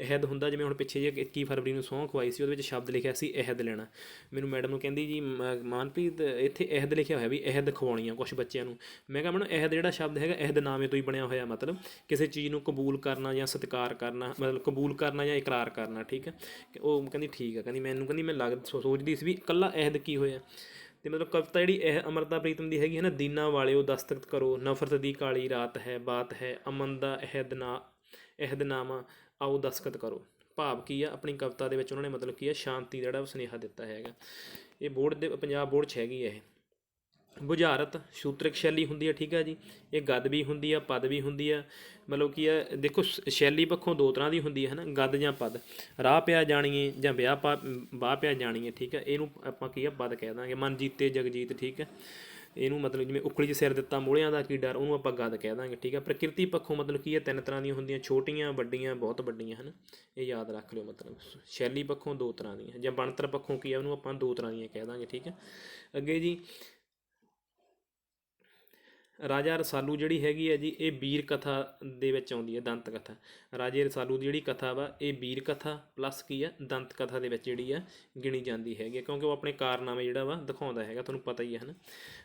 ਅਹਿਦ ਹੁੰਦਾ ਜਿਵੇਂ ਹੁਣ ਪਿੱਛੇ ਜਿਹੇ 21 ਫਰਵਰੀ ਨੂੰ ਸਹੁੰ ਖਵਾਈ ਸੀ, ਉਹਦੇ ਵਿੱਚ ਸ਼ਬਦ ਲਿਖਿਆ ਸੀ ਅਹਿਦ ਲੈਣਾ। ਮੈਨੂੰ ਮੈਡਮ ਨੂੰ ਕਹਿੰਦੀ ਜੀ ਮਨਪ੍ਰੀਤ ਇੱਥੇ ਅਹਿਦ ਲਿਖਿਆ ਹੋਇਆ ਵੀ ਅਹਿਦ ਖਵਾਉਣੀ ਆ ਕੁਛ ਬੱਚਿਆਂ ਨੂੰ। ਮੈਂ ਕਿਹਾ ਮੈਡਮ ਅਹਿਦ ਜਿਹੜਾ ਸ਼ਬਦ ਹੈਗਾ ਅਹਿਦਨਾਮੇ ਤੋਂ ਹੀ ਬਣਿਆ ਹੋਇਆ, ਮਤਲਬ ਕਿਸੇ ਚੀਜ਼ ਨੂੰ ਕਬੂਲ ਕਰਨਾ ਜਾਂ ਸਤਿਕਾਰ ਕਰਨਾ, ਮਤਲਬ ਕਬੂਲ ਕਰਨਾ ਜਾਂ ਇਕਰਾਰ ਕਰਨਾ, ਠੀਕ ਹੈ। ਉਹ ਕਹਿੰਦੀ ਠੀਕ ਆ, ਕਹਿੰਦੀ ਮੈਨੂੰ ਮੈਂ ਸੋਚਦੀ ਸੀ ਵੀ ਇਕੱਲਾ ਅਹਿਦ ਕੀ ਹੋਇਆ। ਅਤੇ ਮਤਲਬ ਕਵਿਤਾ ਜਿਹੜੀ ਇਹ ਅੰਮ੍ਰਿਤਾ ਪ੍ਰੀਤਮ ਦੀ ਹੈਗੀ ਹੈ ਨਾ, ਦੀਨਾ ਵਾਲਿਓ ਦਸਤਖਤ ਕਰੋ, ਨਫ਼ਰਤ ਦੀ ਕਾਲੀ ਰਾਤ ਹੈ, ਬਾਤ ਹੈ ਅਮਨ ਦਾ ਅਹਿਦਨਾਮਾ, ਆਓ ਦਸਤਖਤ ਕਰੋ। ਭਾਵ ਕੀ ਆ, ਆਪਣੀ ਕਵਿਤਾ ਦੇ ਵਿੱਚ ਉਹਨਾਂ ਨੇ ਮਤਲਬ ਕੀ ਆ, ਸ਼ਾਂਤੀ ਦਾ ਜਿਹੜਾ ਸੁਨੇਹਾ ਦਿੱਤਾ ਹੈਗਾ। ਇਹ ਬੋਰਡ ਦੇ ਪੰਜਾਬ ਬੋਰਡ 'ਚ ਹੈਗੀ ਹੈ ਇਹ। ਬੁਝਾਰਤ ਸੂਤਰਕ ਸ਼ੈਲੀ ਹੁੰਦੀ ਹੈ, ਠੀਕ ਹੈ ਜੀ। ਇਹ ਗਦ ਵੀ ਹੁੰਦੀ ਆ, ਪਦ ਵੀ ਹੁੰਦੀ ਆ। ਮਤਲਬ ਕੀ ਆ, ਦੇਖੋ ਸ਼ੈਲੀ ਪੱਖੋਂ ਦੋ ਤਰ੍ਹਾਂ ਦੀ ਹੁੰਦੀ ਹੈ ਨਾ, ਗਦ ਜਾਂ ਪਦ। ਰਾਹ ਪਿਆ ਜਾਣੀਏ ਜਾਂ ਬਾਹ ਪਿਆ ਜਾਣੀਏ, ਠੀਕ ਹੈ। ਇਹਨੂੰ ਆਪਾਂ ਕੀ ਆ, ਪਦ ਕਹਿ ਦਾਂਗੇ। ਮਨ ਜੀਤੇ ਜਗਜੀਤ, ਠੀਕ ਹੈ। ਇਹਨੂੰ ਮਤਲਬ ਜਿਵੇਂ ਉਖਲੀ 'ਚ ਸਿਰ ਦਿੱਤਾ ਮੋਹਲਿਆਂ ਦਾ ਕੀ ਡਰ, ਉਹਨੂੰ ਆਪਾਂ ਗਦ ਕਹਿ ਦਾਂਗੇ, ਠੀਕ ਹੈ। ਪ੍ਰਕਿਰਤੀ ਪੱਖੋਂ ਮਤਲਬ ਕੀ ਹੈ, ਤਿੰਨ ਤਰ੍ਹਾਂ ਦੀਆਂ ਹੁੰਦੀਆਂ, ਛੋਟੀਆਂ, ਵੱਡੀਆਂ, ਬਹੁਤ ਵੱਡੀਆਂ ਹਨ। ਇਹ ਯਾਦ ਰੱਖ ਲਿਓ। ਮਤਲਬ ਸ਼ੈਲੀ ਪੱਖੋਂ ਦੋ ਤਰ੍ਹਾਂ ਦੀਆਂ, ਜਾਂ ਬਣਤਰ ਪੱਖੋਂ ਕੀ ਆ, ਉਹਨੂੰ ਆਪਾਂ ਦੋ ਤਰ੍ਹਾਂ ਦੀਆਂ ਕਹਿ ਦਾਂਗੇ, ਠੀਕ ਹੈ। ਅੱਗੇ ਜੀ ਰਾਜਾ ਰਸਾਲੂ ਜਿਹੜੀ ਹੈਗੀ ਹੈ ਜੀ, ਇਹ ਵੀਰ ਕਥਾ ਦੇ ਵਿੱਚ ਆਉਂਦੀ ਹੈ, ਦੰਤ ਕਥਾ। ਰਾਜੇ ਰਸਾਲੂ ਦੀ ਜਿਹੜੀ ਕਥਾ ਵਾ, ਇਹ ਵੀਰ ਕਥਾ ਪਲੱਸ ਕੀ ਆ, ਦੰਤ ਕਥਾ ਦੇ ਵਿੱਚ ਜਿਹੜੀ ਆ ਗਿਣੀ ਜਾਂਦੀ ਹੈਗੀ ਹੈ, ਕਿਉਂਕਿ ਉਹ ਆਪਣੇ ਕਾਰਨਾਮੇ ਜਿਹੜਾ ਵਾ ਦਿਖਾਉਂਦਾ ਹੈਗਾ, ਤੁਹਾਨੂੰ ਪਤਾ ਹੀ ਹੈ ਨਾ,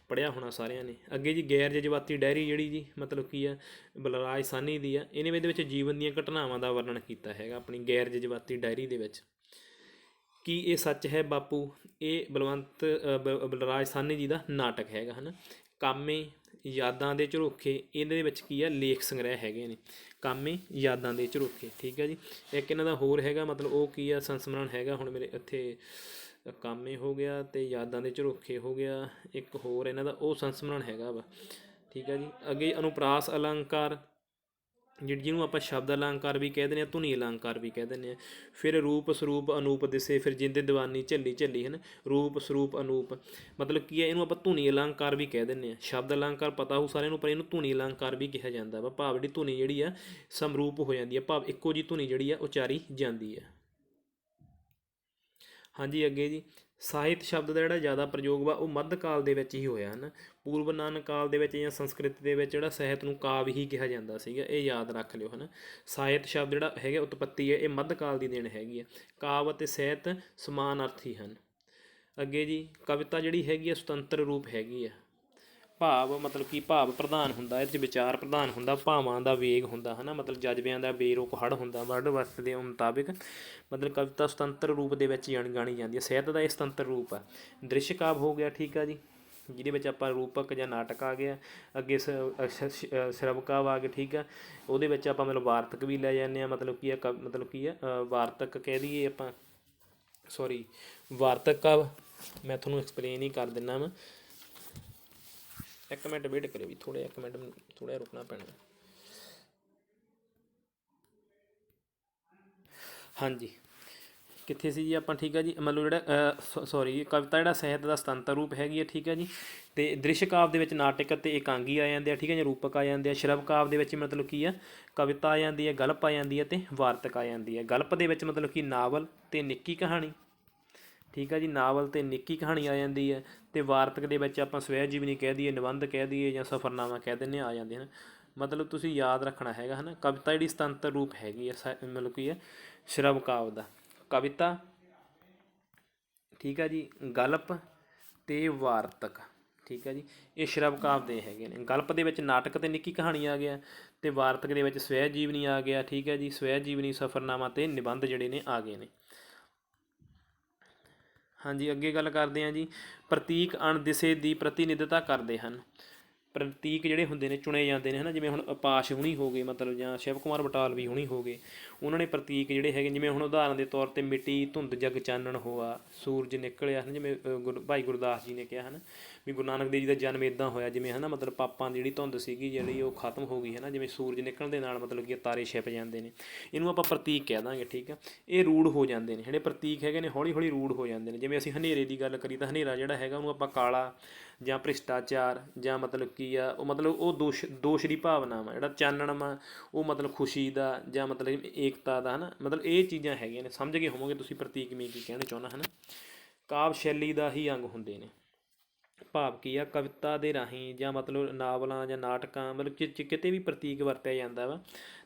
ਪੜ੍ਹਿਆ ਹੋਣਾ ਸਾਰਿਆਂ ਨੇ। ਅੱਗੇ ਜੀ ਗੈਰ ਜਜ਼ਬਾਤੀ ਡਾਇਰੀ ਜਿਹੜੀ ਜੀ ਮਤਲਬ ਕੀ ਆ, ਬਲਰਾਜ ਸਾਹਨੀ ਦੀ ਆ। ਇਹਨੇ ਇਹਦੇ ਵਿੱਚ ਜੀਵਨ ਦੀਆਂ ਘਟਨਾਵਾਂ ਦਾ ਵਰਣਨ ਕੀਤਾ ਹੈਗਾ ਆਪਣੀ ਗੈਰ ਜਜ਼ਬਾਤੀ ਡਾਇਰੀ ਦੇ ਵਿੱਚ। ਕੀ ਇਹ ਸੱਚ ਹੈ ਬਾਪੂ, ਇਹ ਬਲਰਾਜ ਸਾਹਨੀ ਜੀ ਦਾ ਨਾਟਕ ਹੈਗਾ ਹੈ ਨਾ। ਕਾਮੇ ਯਾਦਾਂ ਦੇ ਝਰੋਖੇ, ਇਹਦੇ ਵਿੱਚ ਕੀ ਆ, ਲੇਖ ਸੰਗ੍ਰਹਿ ਹੈਗੇ ਨੇ, ਕਾਮੇ ਯਾਦਾਂ ਦੇ ਝਰੋਖੇ, ਠੀਕ ਹੈ ਜੀ। ਇੱਕ ਇਹਨਾਂ ਦਾ ਹੋਰ ਹੈਗਾ, ਮਤਲਬ ਉਹ ਕੀ ਆ, ਸੰਸਮਰਣ ਹੈਗਾ। ਹੁਣ ਮੇਰੇ ਇੱਥੇ ਕਾਮੇ ਹੋ ਗਿਆ ਅਤੇ ਯਾਦਾਂ ਦੇ ਝਰੋਖੇ ਹੋ ਗਿਆ, ਇੱਕ ਹੋਰ ਇਹਨਾਂ ਦਾ ਉਹ ਸੰਸਮਰਣ ਹੈਗਾ ਵਾ, ਠੀਕ ਹੈ ਜੀ। ਅੱਗੇ ਅਨੁਪਰਾਸ ਅਲੰਕਾਰ, ਜਿਹਨੂੰ ਆਪਾਂ ਸ਼ਬਦ ਅਲੰਕਾਰ ਵੀ ਕਹਿ ਦਿੰਦੇ ਹਾਂ, ਧੁਨੀ ਅਲੰਕਾਰ ਵੀ ਕਹਿ ਦਿੰਦੇ ਹਾਂ। ਫਿਰ ਰੂਪ ਸਰੂਪ ਅਨੂਪ ਦਿਸੇ, ਫਿਰ ਜਿੰਦ ਦੀਵਾਨੀ ਝੱਲੀ ਝੱਲੀ, ਹੈ ਨਾ। ਰੂਪ ਸਰੂਪ ਅਨੂਪ ਮਤਲਬ ਕੀ ਹੈ, ਇਹਨੂੰ ਆਪਾਂ ਧੁਨੀ ਅਲੰਕਾਰ ਵੀ ਕਹਿ ਦਿੰਦੇ ਹਾਂ। ਸ਼ਬਦ ਅਲੰਕਾਰ ਪਤਾ ਹੋਊ ਸਾਰਿਆਂ ਨੂੰ, ਪਰ ਇਹਨੂੰ ਧੁਨੀ ਅਲੰਕਾਰ ਵੀ ਕਿਹਾ ਜਾਂਦਾ ਵਾ। ਭਾਵ ਜਿਹੜੀ ਧੁਨੀ ਜਿਹੜੀ ਆ ਸਮਰੂਪ ਹੋ ਜਾਂਦੀ ਹੈ, ਭਾਵ ਇੱਕੋ ਜਿਹੀ ਧੁਨੀ ਜਿਹੜੀ ਆ ਉਚਾਰੀ ਜਾਂਦੀ ਹੈ। ਹਾਂਜੀ ਅੱਗੇ ਜੀ, ਸਾਹਿਤ ਸ਼ਬਦ ਦਾ ਜਿਹੜਾ ਜ਼ਿਆਦਾ ਪ੍ਰਯੋਗ ਵਾ ਉਹ ਮੱਧ ਕਾਲ ਦੇ ਵਿੱਚ ਹੀ ਹੋਇਆ ਹਨ। ਪੂਰਵ ਨਾਨਕ ਕਾਲ ਦੇ ਵਿੱਚ ਜਾਂ ਸੰਸਕ੍ਰਿਤ ਦੇ ਵਿੱਚ ਜਿਹੜਾ ਸਾਹਿਤ ਨੂੰ ਕਾਵਿ ਹੀ ਕਿਹਾ ਜਾਂਦਾ ਸੀਗਾ, ਇਹ ਯਾਦ ਰੱਖ ਲਿਓ ਹੈ ਨਾ। ਸਾਹਿਤ ਸ਼ਬਦ ਜਿਹੜਾ ਹੈਗਾ ਉਤਪੱਤੀ ਹੈ, ਇਹ ਮੱਧ ਕਾਲ ਦੀ ਦੇਣ ਹੈਗੀ ਹੈ। ਕਾਵਿ ਅਤੇ ਸਾਹਿਤ ਸਮਾਨ ਅਰਥੀ ਹਨ। ਅੱਗੇ ਜੀ, ਕਵਿਤਾ ਜਿਹੜੀ ਹੈਗੀ ਹੈ ਸੁਤੰਤਰ ਰੂਪ ਹੈਗੀ ਆ। ਭਾਵ ਮਤਲਬ ਕਿ ਭਾਵ ਪ੍ਰਧਾਨ ਹੁੰਦਾ, ਇਹਦੇ 'ਚ ਵਿਚਾਰ ਪ੍ਰਧਾਨ ਹੁੰਦਾ, ਭਾਵਾਂ ਦਾ ਵੇਗ ਹੁੰਦਾ ਹੈ ਨਾ, ਮਤਲਬ ਜਜ਼ਬਿਆਂ ਦਾ ਬੇਰੋਕ ਹੜ ਹੁੰਦਾ ਵਰਡ ਵਸਤ ਦੇ ਮੁਤਾਬਿਕ। ਮਤਲਬ ਕਵਿਤਾ ਸੁਤੰਤਰ ਰੂਪ ਦੇ ਵਿੱਚ ਗਾਣੀ ਜਾਂਦੀ ਹੈ। ਸਾਹਿਤ ਦਾ ਇਹ ਸੁਤੰਤਰ ਰੂਪ ਆ। ਦ੍ਰਿਸ਼ ਕਾਵਿ ਹੋ ਗਿਆ, ਠੀਕ ਆ ਜੀ, ਜਿਹਦੇ ਵਿੱਚ ਆਪਾਂ ਰੂਪਕ ਜਾਂ ਨਾਟਕ ਆ ਗਿਆ। ਅੱਗੇ ਸ਼ਰਵ ਕਾਵਿ ਆ ਗਿਆ, ਠੀਕ ਆ, ਉਹਦੇ ਵਿੱਚ ਆਪਾਂ ਮਤਲਬ ਵਾਰਤਕ ਵੀ ਲੈ ਜਾਂਦੇ ਹਾਂ। ਮਤਲਬ ਕੀ ਆ, ਮਤਲਬ ਕੀ ਆ, ਵਾਰਤਕ ਕਹਿ ਦਈਏ ਆਪਾਂ, ਸੋਰੀ ਵਾਰਤਕ ਕਾਵਿ। ਮੈਂ ਤੁਹਾਨੂੰ ਐਕਸਪਲੇਨ ਹੀ ਕਰ ਦਿੰਦਾ ਵਾ, ਇੱਕ ਮਿੰਟ ਵੇਟ ਕਰਿਓ ਵੀ, ਇੱਕ ਮਿੰਟ ਥੋੜ੍ਹਾ ਜਿਹਾ ਰੁਕਣਾ ਪੈਣਾ। ਹਾਂਜੀ ਕਿੱਥੇ ਸੀ ਜੀ ਆਪਾਂ, ਠੀਕ ਹੈ ਜੀ। ਮਤਲਬ ਜਿਹੜਾ ਸੋਰੀ ਕਵਿਤਾ ਜਿਹੜਾ ਸਾਹਿਤ ਦਾ ਸੁਤੰਤਰ ਰੂਪ ਹੈਗੀ ਹੈ, ਠੀਕ ਹੈ ਜੀ। ਅਤੇ ਦ੍ਰਿਸ਼ ਕਾਵਿ ਦੇ ਵਿੱਚ ਨਾਟਕ ਅਤੇ ਇਕਾਂਗੀ ਆ ਜਾਂਦੇ ਆ, ਠੀਕ ਹੈ ਜੀ, ਰੂਪਕ ਆ ਜਾਂਦੇ ਆ। ਸ਼ਰਵ ਕਾਵਿ ਦੇ ਵਿੱਚ ਮਤਲਬ ਕੀ ਆ, ਕਵਿਤਾ ਆ ਜਾਂਦੀ ਹੈ, ਗਲਪ ਆ ਜਾਂਦੀ ਹੈ ਅਤੇ ਵਾਰਤਕ ਆ ਜਾਂਦੀ ਹੈ। ਗਲਪ ਦੇ ਵਿੱਚ ਮਤਲਬ ਕਿ ਨਾਵਲ ਅਤੇ ਨਿੱਕੀ ਕਹਾਣੀ, ਠੀਕ ਹੈ ਜੀ, ਨਾਵਲ ਅਤੇ ਨਿੱਕੀ ਕਹਾਣੀ ਆ ਜਾਂਦੀ ਹੈ। ਅਤੇ ਵਾਰਤਕ ਦੇ ਵਿੱਚ ਆਪਾਂ ਸਵੈ ਜੀਵਨੀ ਕਹਿ ਦਈਏ, ਨਿਬੰਧ ਕਹਿ ਦਈਏ ਜਾਂ ਸਫ਼ਰਨਾਮਾ ਕਹਿ ਦਿੰਦੇ ਆ ਜਾਂਦੇ ਹਨ। ਮਤਲਬ ਤੁਸੀਂ ਯਾਦ ਰੱਖਣਾ ਹੈਗਾ ਹੈ ਨਾ। ਕਵਿਤਾ ਜਿਹੜੀ ਸੁਤੰਤਰ ਰੂਪ ਹੈਗੀ ਆ ਮਤਲਬ ਕੀ ਹੈ, ਸ਼ਰਵ ਕਾਵਿ ਦਾ। ਕਵਿਤਾ, ਠੀਕ ਹੈ ਜੀ, ਗਲਪ ਅਤੇ ਵਾਰਤਕ, ਠੀਕ ਹੈ ਜੀ, ਇਹ ਸ਼ਰਵ ਕਾਵਿ ਦੇ ਹੈਗੇ ਨੇ। ਗਲਪ ਦੇ ਵਿੱਚ ਨਾਟਕ ਅਤੇ ਨਿੱਕੀ ਕਹਾਣੀ ਆ ਗਿਆ, ਅਤੇ ਵਾਰਤਕ ਦੇ ਵਿੱਚ ਸਵੈ ਜੀਵਨੀ ਆ ਗਿਆ, ਠੀਕ ਹੈ ਜੀ। ਸਵੈ ਜੀਵਨੀ, ਸਫ਼ਰਨਾਮਾ ਅਤੇ ਨਿਬੰਧ ਜਿਹੜੇ ਨੇ ਆ ਗਏ ਨੇ। ਹਾਂਜੀ ਅੱਗੇ ਗੱਲ ਕਰਦੇ ਹਾਂ ਜੀ, ਪ੍ਰਤੀਕ ਅਣਦਿਸੇ ਦੀ ਪ੍ਰਤੀਨਿਧਤਾ ਕਰਦੇ ਹਨ। ਪ੍ਰਤੀਕ ਜਿਹੜੇ ਹੁੰਦੇ ਨੇ ਚੁਣੇ ਜਾਂਦੇ ਨੇ ਹੈ ਨਾ, ਜਿਵੇਂ ਹੁਣ ਅਪਾਸ਼ ਹੁਣੀ ਹੋ ਗਏ, ਮਤਲਬ ਜਾਂ ਸ਼ਿਵ ਕੁਮਾਰ ਬਟਾਲਵੀ ਹੁਣੀ ਹੋ ਗਏ, ਉਹਨਾਂ ਨੇ ਪ੍ਰਤੀਕ ਜਿਹੜੇ ਹੈਗੇ, ਜਿਵੇਂ ਹੁਣ ਉਦਾਹਰਨ ਦੇ ਤੌਰ 'ਤੇ ਮਿੱਟੀ ਧੁੰਦ ਜਗ ਚਾਨਣ ਹੋਆ, ਸੂਰਜ ਨਿਕਲਿਆ ਹੈ ਨਾ, ਜਿਵੇਂ ਭਾਈ ਗੁਰਦਾਸ ਜੀ ਨੇ ਕਿਹਾ ਹੈ ਨਾ ਵੀ ਗੁਰੂ ਨਾਨਕ ਦੇਵ ਜੀ ਦਾ ਜਨਮ ਇੱਦਾਂ ਹੋਇਆ, ਜਿਵੇਂ ਹੈ ਨਾ, ਮਤਲਬ ਪਾਪਾਂ ਦੀ ਜਿਹੜੀ ਧੁੰਦ ਸੀਗੀ ਜਿਹੜੀ ਉਹ ਖਤਮ ਹੋ ਗਈ ਹੈ ਨਾ, ਜਿਵੇਂ ਸੂਰਜ ਨਿਕਲਣ ਦੇ ਨਾਲ ਮਤਲਬ ਕਿ ਤਾਰੇ ਛਿਪ ਜਾਂਦੇ ਨੇ, ਇਹਨੂੰ ਆਪਾਂ ਪ੍ਰਤੀਕ ਕਹਿ ਦਾਂਗੇ, ਠੀਕ ਆ। ਇਹ ਰੂੜ ਹੋ ਜਾਂਦੇ ਨੇ, ਜਿਹੜੇ ਪ੍ਰਤੀਕ ਹੈਗੇ ਨੇ ਹੌਲੀ ਹੌਲੀ ਰੂੜ ਹੋ ਜਾਂਦੇ ਨੇ। ਜਿਵੇਂ ਅਸੀਂ ਹਨੇਰੇ ਦੀ ਗੱਲ ਕਰੀ ਤਾਂ ਹਨੇਰਾ ਜਿਹੜਾ ਹੈਗਾ ਉਹਨੂੰ ਆਪਾਂ ਕਾਲਾ ਜਾਂ ਭ੍ਰਿਸ਼ਟਾਚਾਰ ਜਾਂ ਮਤਲਬ ਕੀ ਆ, ਉਹ ਮਤਲਬ ਉਹ ਦੋਸ਼ ਦੀ ਭਾਵਨਾ ਵਾ। ਜਿਹੜਾ ਚਾਨਣ ਵਾ ਉਹ ਮਤਲਬ ਖੁਸ਼ੀ ਦਾ ਜਾਂ ਮਤਲਬ ਏਕਤਾ ਦਾ ਹੈ ਨਾ, ਮਤਲਬ ਇਹ ਚੀਜ਼ਾਂ ਹੈਗੀਆਂ ਨੇ। ਸਮਝ ਗਏ ਹੋਵੋਗੇ ਤੁਸੀਂ ਪ੍ਰਤੀਕ ਮੈਂ ਕੀ ਕਹਿਣਾ ਚਾਹੁੰਦਾ ਹੈ ਨਾ। ਕਾਵਿ ਸ਼ੈਲੀ ਦਾ ਹੀ ਅੰਗ ਹੁੰਦੇ ਨੇ। ਭਾਵ ਕੀ ਆ, ਕਵਿਤਾ ਦੇ ਰਾਹੀਂ ਜਾਂ ਮਤਲਬ ਨਾਵਲਾਂ ਜਾਂ ਨਾਟਕਾਂ ਮਤਲਬ ਕਿਤੇ ਵੀ ਪ੍ਰਤੀਕ ਵਰਤਿਆ ਜਾਂਦਾ ਵਾ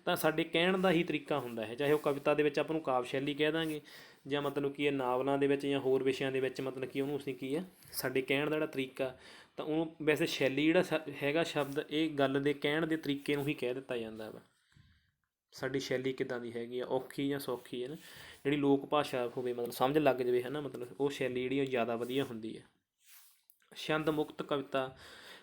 ਤਾਂ ਸਾਡੇ ਕਹਿਣ ਦਾ ਹੀ ਤਰੀਕਾ ਹੁੰਦਾ ਹੈ। ਚਾਹੇ ਉਹ ਕਵਿਤਾ ਦੇ ਵਿੱਚ ਆਪਾਂ ਨੂੰ ਕਾਵਿ ਸ਼ੈਲੀ ਕਹਿ ਦਾਂਗੇ ਜਾਂ ਮਤਲਬ ਕੀ ਹੈ ਨਾਵਲਾਂ ਦੇ ਵਿੱਚ ਜਾਂ ਹੋਰ ਵਿਸ਼ਿਆਂ ਦੇ ਵਿੱਚ, ਮਤਲਬ ਕਿ ਉਹਨੂੰ ਅਸੀਂ ਕੀ ਆ, ਸਾਡੇ ਕਹਿਣ ਦਾ ਜਿਹੜਾ ਤਰੀਕਾ ਤਾਂ ਉਹਨੂੰ ਵੈਸੇ ਸ਼ੈਲੀ ਜਿਹੜਾ ਹੈਗਾ ਸ਼ਬਦ, ਇਹ ਗੱਲ ਦੇ ਕਹਿਣ ਦੇ ਤਰੀਕੇ ਨੂੰ ਹੀ ਕਹਿ ਦਿੱਤਾ ਜਾਂਦਾ ਵਾ। ਸਾਡੀ ਸ਼ੈਲੀ ਕਿੱਦਾਂ ਦੀ ਹੈਗੀ ਆ, ਔਖੀ ਜਾਂ ਸੌਖੀ ਹੈ ਨਾ, ਜਿਹੜੀ ਲੋਕ ਭਾਸ਼ਾ ਹੋਵੇ, ਮਤਲਬ ਸਮਝ ਲੱਗ ਜਾਵੇ ਹੈ ਨਾ, ਮਤਲਬ ਉਹ ਸ਼ੈਲੀ ਜਿਹੜੀ ਉਹ ਜ਼ਿਆਦਾ ਵਧੀਆ ਹੁੰਦੀ ਹੈ। ਛੰਦ ਮੁਕਤ ਕਵਿਤਾ,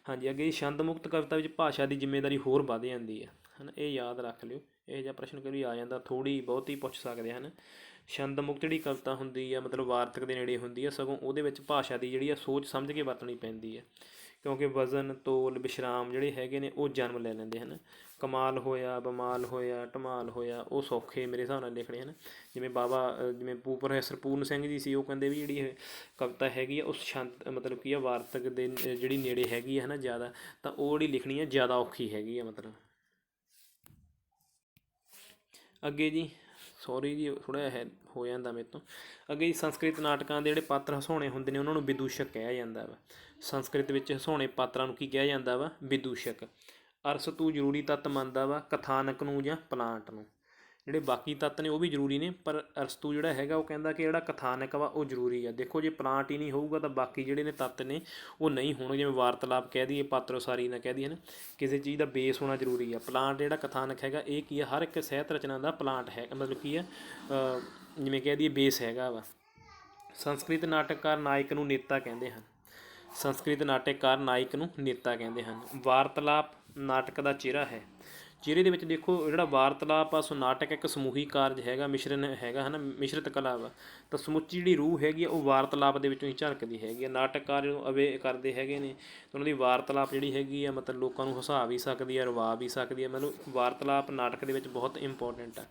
ਹਾਂਜੀ ਅੱਗੇ ਛੰਦ ਮੁਕਤ ਕਵਿਤਾ ਵਿੱਚ ਭਾਸ਼ਾ ਦੀ ਜ਼ਿੰਮੇਵਾਰੀ ਹੋਰ ਵੱਧ ਜਾਂਦੀ ਹੈ ਨਾ, ਇਹ ਯਾਦ ਰੱਖ ਲਿਓ। ਇਹ ਜਿਹਾ ਪ੍ਰਸ਼ਨ ਕਦੇ ਆ ਜਾਂਦਾ, ਥੋੜ੍ਹੀ ਬਹੁਤੀ ਪੁੱਛ ਸਕਦੇ ਹਨ। ਛੰਦ ਮੁਕਤ ਜਿਹੜੀ ਕਵਿਤਾ ਹੁੰਦੀ ਆ ਮਤਲਬ ਵਾਰਤਕ ਦੇ ਨੇੜੇ ਹੁੰਦੀ ਆ, ਸਗੋਂ ਉਹਦੇ ਵਿੱਚ ਭਾਸ਼ਾ ਦੀ ਜਿਹੜੀ ਆ ਸੋਚ ਸਮਝ ਕੇ ਵਰਤਣੀ ਪੈਂਦੀ ਹੈ, ਕਿਉਂਕਿ ਵਜ਼ਨ ਤੋਲ ਵਿਸ਼ਰਾਮ ਜਿਹੜੇ ਹੈਗੇ ਨੇ ਉਹ ਜਨਮ ਲੈ ਲੈਂਦੇ ਹਨ। ਕਮਾਲ ਹੋਇਆ, ਬਮਾਲ ਹੋਇਆ, ਧਮਾਲ ਹੋਇਆ, ਉਹ ਸੌਖੇ ਮੇਰੇ ਹਿਸਾਬ ਨਾਲ ਲਿਖਣੇ ਹਨ। ਜਿਵੇਂ ਜਿਵੇਂ ਪ੍ਰੋਫੈਸਰ ਪੂਰਨ ਸਿੰਘ ਜੀ ਸੀ, ਉਹ ਕਹਿੰਦੇ ਵੀ ਜਿਹੜੀ ਇਹ ਕਵਿਤਾ ਹੈਗੀ ਆ ਉਸ ਛੰਦ ਮਤਲਬ ਕੀ ਆ ਵਾਰਤਕ ਦੇ ਜਿਹੜੀ ਨੇੜੇ ਹੈਗੀ ਹੈ ਨਾ ਜ਼ਿਆਦਾ, ਤਾਂ ਉਹ ਜਿਹੜੀ ਲਿਖਣੀ ਆ ਜ਼ਿਆਦਾ ਔਖੀ ਹੈਗੀ ਆ ਮਤਲਬ। ਅੱਗੇ ਜੀ ਸੌਰੀ ਜੀ, ਥੋੜ੍ਹਾ ਜਿਹਾ ਹੋ ਜਾਂਦਾ ਮੇਰੇ ਤੋਂ। ਅੱਗੇ ਜੀ ਸੰਸਕ੍ਰਿਤ ਨਾਟਕਾਂ ਦੇ ਜਿਹੜੇ ਪਾਤਰ ਹਸਾਉਣੇ ਹੁੰਦੇ ਨੇ ਉਹਨਾਂ ਨੂੰ ਵਿਦੂਸ਼ਕ ਕਿਹਾ ਜਾਂਦਾ ਵਾ। ਸੰਸਕ੍ਰਿਤ ਵਿੱਚ ਹਸਾਉਣੇ ਪਾਤਰਾਂ ਨੂੰ ਕੀ ਕਿਹਾ ਜਾਂਦਾ ਵਾ? ਵਿਦੂਸ਼ਕ। ਅਰਸਤੂ ਜ਼ਰੂਰੀ ਤੱਤ ਮੰਨਦਾ ਵਾ ਕਥਾਨਕ ਨੂੰ ਜਾਂ ਪਲਾਂਟ ਨੂੰ। ਜਿਹੜੇ ਬਾਕੀ ਤੱਤ ਨੇ ਉਹ ਵੀ ਜ਼ਰੂਰੀ ਨੇ, ਪਰ ਅਰਸਤੂ ਜਿਹੜਾ ਹੈਗਾ ਉਹ ਕਹਿੰਦਾ ਕਿ ਜਿਹੜਾ ਕਥਾਨਕ ਵਾ ਉਹ ਜ਼ਰੂਰੀ ਆ। ਦੇਖੋ ਜੇ ਪਲਾਂਟ ਹੀ ਨਹੀਂ ਹੋਊਗਾ ਤਾਂ ਬਾਕੀ ਜਿਹੜੇ ਨੇ ਤੱਤ ਨੇ ਉਹ ਨਹੀਂ ਹੋਣਗੇ। ਜਿਵੇਂ ਵਾਰਤਾਲਾਪ ਕਹਿ ਦਈਏ, ਪਾਤਰ ਉਸਾਰੀ ਨਾ ਕਹਿ ਦਈਏ ਨਾ, ਕਿਸੇ ਚੀਜ਼ ਦਾ ਬੇਸ ਹੋਣਾ ਜ਼ਰੂਰੀ ਆ। ਪਲਾਂਟ ਜਿਹੜਾ ਕਥਾਨਕ ਹੈਗਾ ਇਹ ਕੀ ਆ? ਹਰ ਇੱਕ ਸਾਹਿਤ ਰਚਨਾ ਦਾ ਪਲਾਂਟ ਹੈ, ਮਤਲਬ ਕੀ ਆ, ਜਿਵੇਂ ਕਹਿ ਦਈਏ ਬੇਸ ਹੈਗਾ ਵਾ। ਸੰਸਕ੍ਰਿਤ ਨਾਟਕਕਾਰ ਨਾਇਕ ਨੂੰ ਨੇਤਾ ਕਹਿੰਦੇ ਹਨ। ਸੰਸਕ੍ਰਿਤ ਨਾਟਕਕਾਰ ਨਾਇਕ ਨੂੰ ਨੇਤਾ ਕਹਿੰਦੇ ਹਨ। ਵਾਰਤਾਲਾਪ ਨਾਟਕ ਦਾ ਚਿਹਰਾ ਹੈ। ਚਿਹਰੇ ਦੇ ਵਿੱਚ ਦੇਖੋ ਜਿਹੜਾ ਵਾਰਤਾਲਾਪ ਆ, ਸੋ ਨਾਟਕ ਇੱਕ ਸਮੂਹੀ ਕਾਰਜ ਹੈਗਾ, ਮਿਸ਼ਰਨ ਹੈਗਾ ਹੈ ਨਾ, ਮਿਸ਼ਰਤ ਕਲਾ ਵਾ। ਤਾਂ ਸਮੁੱਚੀ ਜਿਹੜੀ ਰੂਹ ਹੈਗੀ ਆ ਉਹ ਵਾਰਤਾਲਾਪ ਦੇ ਵਿੱਚੋਂ ਹੀ ਝਲਕਦੀ ਹੈਗੀ ਆ। ਨਾਟਕਕਾਰ ਜਦੋਂ ਅਵੇ ਕਰਦੇ ਹੈਗੇ ਨੇ ਤਾਂ ਉਹਨਾਂ ਦੀ ਵਾਰਤਾਲਾਪ ਜਿਹੜੀ ਹੈਗੀ ਆ ਮਤਲਬ ਲੋਕਾਂ ਨੂੰ ਹਸਾ ਵੀ ਸਕਦੀ ਆ, ਰਵਾ ਵੀ ਸਕਦੀ ਆ। ਮਤਲਬ ਵਾਰਤਾਲਾਪ ਨਾਟਕ ਦੇ ਵਿੱਚ ਬਹੁਤ ਇੰਪੋਰਟੈਂਟ ਆ।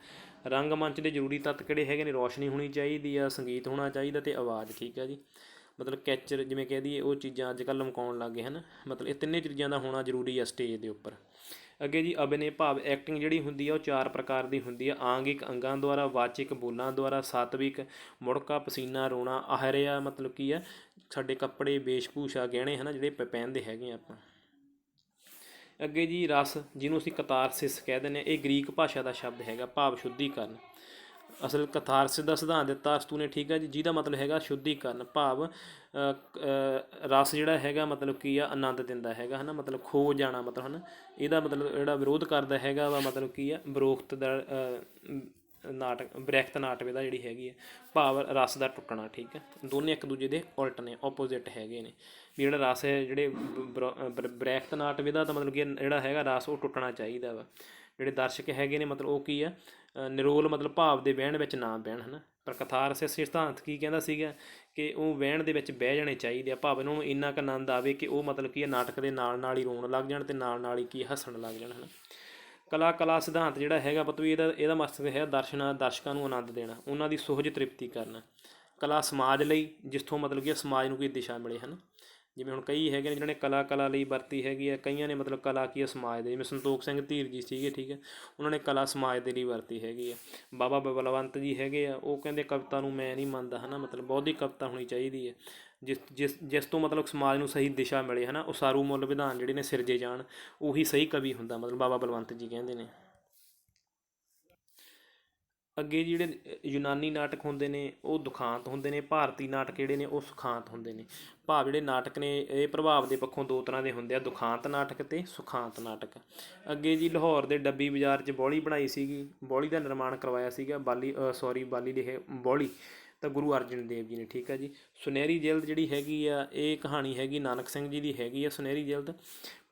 ਰੰਗਮੰਚ ਦੇ ਜ਼ਰੂਰੀ ਤੱਤ ਕਿਹੜੇ ਹੈਗੇ ਨੇ? ਰੌਸ਼ਨੀ ਹੋਣੀ ਚਾਹੀਦੀ ਆ, ਸੰਗੀਤ ਹੋਣਾ ਚਾਹੀਦਾ ਅਤੇ ਆਵਾਜ਼। ਠੀਕ ਆ ਜੀ, ਮਤਲਬ ਕੈਚਰ ਜਿਵੇਂ ਕਹਿ ਦਈਏ ਉਹ ਚੀਜ਼ਾਂ ਅੱਜ ਕੱਲ੍ਹ ਲਮਕਾਉਣ ਲੱਗ ਗਏ ਹਨ। ਮਤਲਬ ਇਹ ਤਿੰਨੇ ਚੀਜ਼ਾਂ ਦਾ ਹੋਣਾ ਜ਼ਰੂਰੀ ਆ ਸਟੇਜ ਦੇ ਉੱਪਰ। ਅੱਗੇ ਜੀ ਅਭਿਨੇ ਭਾਵ ਐਕਟਿੰਗ ਜਿਹੜੀ ਹੁੰਦੀ ਆ ਉਹ 4 ਪ੍ਰਕਾਰ ਦੀ ਹੁੰਦੀ ਆ। ਆਂਗਿਕ ਅੰਗਾਂ ਦੁਆਰਾ, ਵਾਚਿਕ ਬੋਲਾਂ ਦੁਆਰਾ, ਸਾਤਵਿਕ ਮੁੜਕਾ, ਪਸੀਨਾ, ਰੋਣਾ, ਆਹਰਿਆ ਮਤਲਬ ਕੀ ਆ? ਸਾਡੇ ਕੱਪੜੇ, ਵੇਸ਼ ਭੂਸ਼ਾ, ਗਹਿਣੇ ਹੈ ਨਾ ਜਿਹੜੇ ਪਹਿਨਦੇ ਹੈਗੇ ਆਪਾਂ। ਅੱਗੇ ਜੀ ਰਸ, ਜਿਹਨੂੰ ਅਸੀਂ ਕਤਾਰਸਿਸ ਕਹਿ ਦਿੰਦੇ ਹਾਂ, ਇਹ ਗ੍ਰੀਕ ਭਾਸ਼ਾ ਦਾ ਸ਼ਬਦ ਹੈਗਾ, ਭਾਵ ਸ਼ੁੱਧੀਕਰਨ। ਅਸਲ ਕਥਾਰਸਿਸ ਦਾ ਸਿਧਾਂਤ ਦਿੱਤਾ ਅਰਸਤੂ ਨੇ, ਠੀਕ ਆ ਜੀ, ਜਿਹਦਾ ਮਤਲਬ ਹੈਗਾ ਸ਼ੁੱਧੀਕਰਨ, ਭਾਵ ਰਸ ਜਿਹੜਾ ਹੈਗਾ ਮਤਲਬ ਕੀ ਆ? ਆਨੰਦ ਦਿੰਦਾ ਹੈਗਾ ਹੈ ਨਾ, ਮਤਲਬ ਖੋ ਜਾਣਾ ਮਤਲਬ ਹੈ ਨਾ। ਇਹਦਾ ਮਤਲਬ ਜਿਹੜਾ ਵਿਰੋਧ ਕਰਦਾ ਹੈਗਾ ਵਾ ਮਤਲਬ ਕੀ ਆ? ਬਰੋਖਤ ਦਾ ਨਾਟਕ, ਬਰੈਖਤ ਨਾਟਕ ਦਾ ਜਿਹੜੀ ਹੈਗੀ ਹੈ, ਭਾਵ ਰਸ ਦਾ ਟੁੱਟਣਾ। ਠੀਕ ਹੈ, ਦੋਨੇ ਇੱਕ ਦੂਜੇ ਦੇ ਉਲਟ ਨੇ, ਓਪੋਜ਼ਿਟ ਹੈਗੇ ਨੇ। ਵੀ ਜਿਹੜਾ ਰਸ ਹੈ, ਜਿਹੜੇ ਬਰੈਖਤ ਨਾਟਕ ਦਾ ਤਾਂ ਮਤਲਬ ਕਿ ਜਿਹੜਾ ਹੈਗਾ ਰਸ ਉਹ ਟੁੱਟਣਾ ਚਾਹੀਦਾ ਵਾ। ਜਿਹੜੇ ਦਰਸ਼ਕ ਹੈਗੇ ਨੇ ਮਤਲਬ ਉਹ ਕੀ ਆ? ਨਿਰੋਲ ਮਤਲਬ ਭਾਵ ਦੇ ਵਹਿਣ ਵਿੱਚ ਨਾ ਬਹਿਣ ਹੈ ਨਾ। ਪਰ ਕਥਾਰਸਿਸ ਸਿਧਾਂਤ ਕੀ ਕਹਿੰਦਾ ਸੀਗਾ ਕਿ ਉਹ ਵਹਿਣ ਦੇ ਵਿੱਚ ਬਹਿ ਜਾਣੇ ਚਾਹੀਦੇ ਆ, ਭਾਵ ਉਹਨਾਂ ਨੂੰ ਇੰਨਾ ਕੁ ਆਨੰਦ ਆਵੇ ਕਿ ਉਹ ਮਤਲਬ ਕੀ ਨਾਟਕ ਦੇ ਨਾਲ ਨਾਲ ਹੀ ਰੋਣ ਲੱਗ ਜਾਣ ਅਤੇ ਨਾਲ ਨਾਲ ਹੀ ਕੀ ਹੱਸਣ ਲੱਗ ਜਾਣ ਹੈ ਨਾ। ਕਲਾ ਸਿਧਾਂਤ ਜਿਹੜਾ ਹੈਗਾ ਮਤਲਬ ਇਹਦਾ ਮਕਸਦ ਹੈ ਦਰਸ਼ਕਾਂ ਨੂੰ ਆਨੰਦ ਦੇਣਾ, ਉਹਨਾਂ ਦੀ ਸੁਹਜ ਤ੍ਰਿਪਤੀ ਕਰਨਾ। ਕਲਾ ਸਮਾਜ ਲਈ, ਜਿੱਥੋਂ ਮਤਲਬ ਕਿ ਸਮਾਜ ਨੂੰ ਕੋਈ ਦਿਸ਼ਾ ਮਿਲੇ ਹੈ ਨਾ। ਜਿਵੇਂ ਹੁਣ ਕਈ ਹੈਗੇ ਨੇ ਜਿਹਨਾਂ ਨੇ ਕਲਾ ਲਈ ਵਰਤੀ ਹੈਗੀ ਆ, ਕਈਆਂ ਨੇ ਮਤਲਬ ਕਲਾ ਕੀ ਆ ਸਮਾਜ ਦੇ, ਜਿਵੇਂ ਸੰਤੋਖ ਸਿੰਘ ਧੀਰ ਜੀ ਸੀਗੇ, ਠੀਕ ਹੈ, ਉਹਨਾਂ ਨੇ ਕਲਾ ਸਮਾਜ ਦੇ ਲਈ ਵਰਤੀ ਹੈਗੀ ਆ। ਬਾਬਾ ਬਲਵੰਤ ਜੀ ਹੈਗੇ ਆ, ਉਹ ਕਹਿੰਦੇ ਕਵਿਤਾ ਨੂੰ ਮੈਂ ਨਹੀਂ ਮੰਨਦਾ ਹੈ ਨਾ, ਮਤਲਬ ਬਹੁਤੀ ਕਵਿਤਾ ਹੋਣੀ ਚਾਹੀਦੀ ਹੈ ਜਿਸ ਤੋਂ ਮਤਲਬ ਸਮਾਜ ਨੂੰ ਸਹੀ ਦਿਸ਼ਾ ਮਿਲੇ ਹੈ ਨਾ। ਉਸਾਰੂ ਮੁੱਲ ਵਿਧਾਨ ਜਿਹੜੇ ਨੇ ਸਿਰਜੇ ਜਾਣ, ਉਹੀ ਸਹੀ ਕਵੀ ਹੁੰਦਾ, ਮਤਲਬ ਬਾਬਾ ਬਲਵੰਤ ਜੀ ਕਹਿੰਦੇ ਨੇ। ਅੱਗੇ ਜਿਹੜੇ ਯੂਨਾਨੀ ਨਾਟਕ ਹੁੰਦੇ ਨੇ ਉਹ ਦੁਖਾਂਤ ਹੁੰਦੇ ਨੇ, ਭਾਰਤੀ ਨਾਟਕ ਜਿਹੜੇ ਨੇ ਉਹ ਸੁਖਾਂਤ ਹੁੰਦੇ ਨੇ। ਭਾਵ ਜਿਹੜੇ ਨਾਟਕ ਨੇ ਇਹ ਪ੍ਰਭਾਵ ਦੇ ਪੱਖੋਂ 2 ਤਰ੍ਹਾਂ ਦੇ ਹੁੰਦੇ ਆ, ਦੁਖਾਂਤ ਨਾਟਕ ਅਤੇ ਸੁਖਾਂਤ ਨਾਟਕ। ਅੱਗੇ ਜੀ ਲਾਹੌਰ ਦੇ ਡੱਬੀ ਬਾਜ਼ਾਰ 'ਚ ਬੋਲੀ ਬਣਾਈ ਸੀਗੀ, ਬੋਲੀ ਦਾ ਨਿਰਮਾਣ ਕਰਵਾਇਆ ਸੀਗਾ ਬਾਲੀ ਲਿਖੇ ਬੋਲੀ ਤਾਂ ਗੁਰੂ ਅਰਜਨ ਦੇਵ ਜੀ ਨੇ। ਠੀਕ ਆ ਜੀ, ਸੁਨਹਿਰੀ ਜਿਲਦ ਜਿਹੜੀ ਹੈਗੀ ਆ ਇਹ ਕਹਾਣੀ ਹੈਗੀ ਨਾਨਕ ਸਿੰਘ ਜੀ ਦੀ ਹੈਗੀ ਆ। ਸੁਨਹਿਰੀ ਜਿਲਦ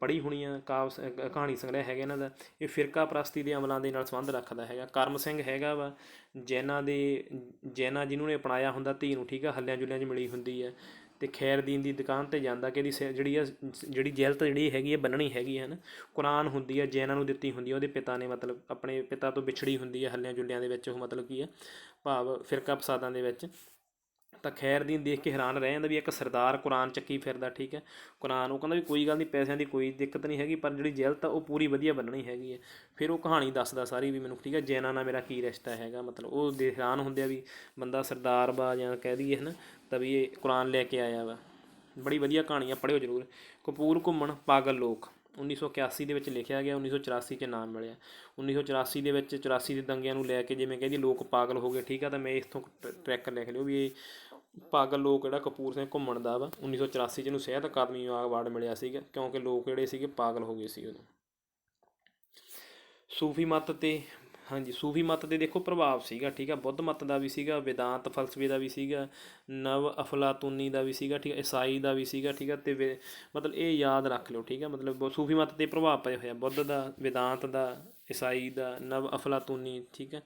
ਪੜ੍ਹੀ ਹੋਣੀ ਆ, ਕਹਾਣੀ ਸੰਗ੍ਰਹਿ ਹੈਗਾ ਇਹਨਾਂ ਦਾ। ਇਹ ਫਿਰਕਾ ਪ੍ਰਸਤੀ ਦੇ ਅਮਲਾਂ ਦੇ ਨਾਲ ਸੰਬੰਧ ਰੱਖਦਾ ਹੈਗਾ। ਕਰਮ ਸਿੰਘ ਹੈਗਾ ਵਾ ਜੈਨਾਂ ਜਿਹਨੂੰ ਨੇ ਅਪਣਾਇਆ ਹੁੰਦਾ ਧੀ ਨੂੰ, ਠੀਕ ਆ, ਹੱਲਿਆਂ ਜੁੱਲਿਆਂ 'ਚ ਮਿਲੀ ਹੁੰਦੀ ਹੈ। ਅਤੇ ਖੈਰਦੀਨ ਦੀ ਦੁਕਾਨ 'ਤੇ ਜਾਂਦਾ ਕਿ ਇਹਦੀ ਜਿਹੜੀ ਜਿਲਦ ਜਿਹੜੀ ਹੈਗੀ ਹੈ ਬੰਨਣੀ ਹੈਗੀ ਹੈ ਨਾ। ਕੁਰਾਨ ਹੁੰਦੀ ਹੈ ਜੈਨਾਂ ਨੂੰ ਦਿੱਤੀ ਹੁੰਦੀ ਹੈ, ਉਹਦੇ ਪਿਤਾ ਨੇ ਮਤਲਬ ਆਪਣੇ ਪਿਤਾ ਤੋਂ ਵਿਛੜੀ ਹੁੰਦੀ ਹੈ ਹੱਲਿਆਂ ਜੁੱਲਿਆਂ ਦੇ ਵਿੱਚ, ਉਹ ਮਤਲਬ ਕੀ ਹੈ ਭਾਵ ਫਿਰਕਾ ਫਸਾਦਾਂ ਦੇ ਵਿੱਚ। ਤਾਂ ਖੈਰਦੀਨ ਦੇਖ ਕੇ ਹੈਰਾਨ ਰਹਿ ਜਾਂਦਾ ਵੀ ਇੱਕ ਸਰਦਾਰ ਕੁਰਾਨ ਚੱਕੀ ਫਿਰਦਾ। ਠੀਕ ਹੈ, ਕੁਰਾਨ ਉਹ ਕਹਿੰਦਾ ਵੀ ਕੋਈ ਗੱਲ ਨਹੀਂ, ਪੈਸਿਆਂ ਦੀ ਕੋਈ ਦਿੱਕਤ ਨਹੀਂ ਹੈਗੀ, ਪਰ ਜਿਹੜੀ ਜਿਲਦ ਆ ਉਹ ਪੂਰੀ ਵਧੀਆ ਬੰਨਣੀ ਹੈਗੀ ਹੈ। ਫਿਰ ਉਹ ਕਹਾਣੀ ਦੱਸਦਾ ਸਾਰੀ ਵੀ ਮੈਨੂੰ, ਠੀਕ ਹੈ, ਜੈਨਾਂ ਨਾਲ ਮੇਰਾ ਕੀ ਰਿਸ਼ਤਾ ਹੈਗਾ, ਮਤਲਬ ਉਹ ਹੈਰਾਨ ਹੁੰਦੇ ਆ ਵੀ ਬੰਦਾ ਸਰਦਾਰ ਵਾ ਜਾਂ ਕਹਿ ਦਈਏ ਹੈ ਨਾ, ਤਾਂ ਵੀ ਇਹ ਕੁਰਾਨ ਲੈ ਕੇ ਆਇਆ ਵਾ। ਬੜੀ ਵਧੀਆ ਕਹਾਣੀ ਆ, ਪੜ੍ਹਿਓ ਜ਼ਰੂਰ। ਕਪੂਰ ਘੁੰਮਣ ਪਾਗਲ ਲੋਕ 1981 ਦੇ ਵਿੱਚ ਲਿਖਿਆ ਗਿਆ, 1984 'ਚ ਨਾਮ ਮਿਲਿਆ। 1984 ਦੇ ਵਿੱਚ 84 ਦੇ ਦੰਗਿਆਂ ਨੂੰ ਲੈ ਕੇ ਜਿਵੇਂ ਕਹਿੰਦੀ ਲੋਕ ਪਾਗਲ ਹੋ ਗਏ। ਠੀਕ ਆ, ਤਾਂ ਮੈਂ ਇੱਥੋਂ ਟਰੈਕ ਲਿਖ ਲਿਓ ਵੀ ਇਹ ਪਾਗਲ ਲੋਕ ਜਿਹੜਾ ਕਪੂਰ ਸਿੰਘ ਘੁੰਮਣ ਦਾ ਵਾ, 1984 'ਚ ਇਹਨੂੰ ਸਾਹਿਤ ਅਕਾਦਮੀ ਅਵਾਰਡ ਮਿਲਿਆ ਸੀਗਾ, ਕਿਉਂਕਿ ਲੋਕ ਜਿਹੜੇ ਸੀਗੇ ਪਾਗਲ ਹੋ ਗਏ ਸੀ ਉਦੋਂ। ਸੂਫੀ ਮੱਤ 'ਤੇ, ਹਾਂਜੀ, ਸੂਫੀ ਮੱਤ 'ਤੇ ਦੇਖੋ ਪ੍ਰਭਾਵ ਸੀਗਾ। ਠੀਕ ਆ, ਬੁੱਧ ਮੱਤ ਦਾ ਵੀ ਸੀਗਾ, ਵੇਦਾਂਤ ਫਲਸਫੇ ਦਾ ਵੀ ਸੀਗਾ, ਨਵ ਅਫਲਾਤੂਨੀ ਦਾ ਵੀ ਸੀਗਾ, ਠੀਕ ਆ, ਈਸਾਈ ਦਾ ਵੀ ਸੀਗਾ। ਠੀਕ ਆ, ਅਤੇ ਮਤਲਬ ਇਹ ਯਾਦ ਰੱਖ ਲਿਓ। ਠੀਕ ਆ, ਮਤਲਬ ਸੂਫੀ ਮੱਤ 'ਤੇ ਪ੍ਰਭਾਵ ਪਿਆ ਹੋਇਆ ਬੁੱਧ ਦਾ, ਵੇਦਾਂਤ ਦਾ, ਈਸਾਈ ਦਾ, ਨਵ ਅਫਲਾਤੂਨੀ। ਠੀਕ ਹੈ,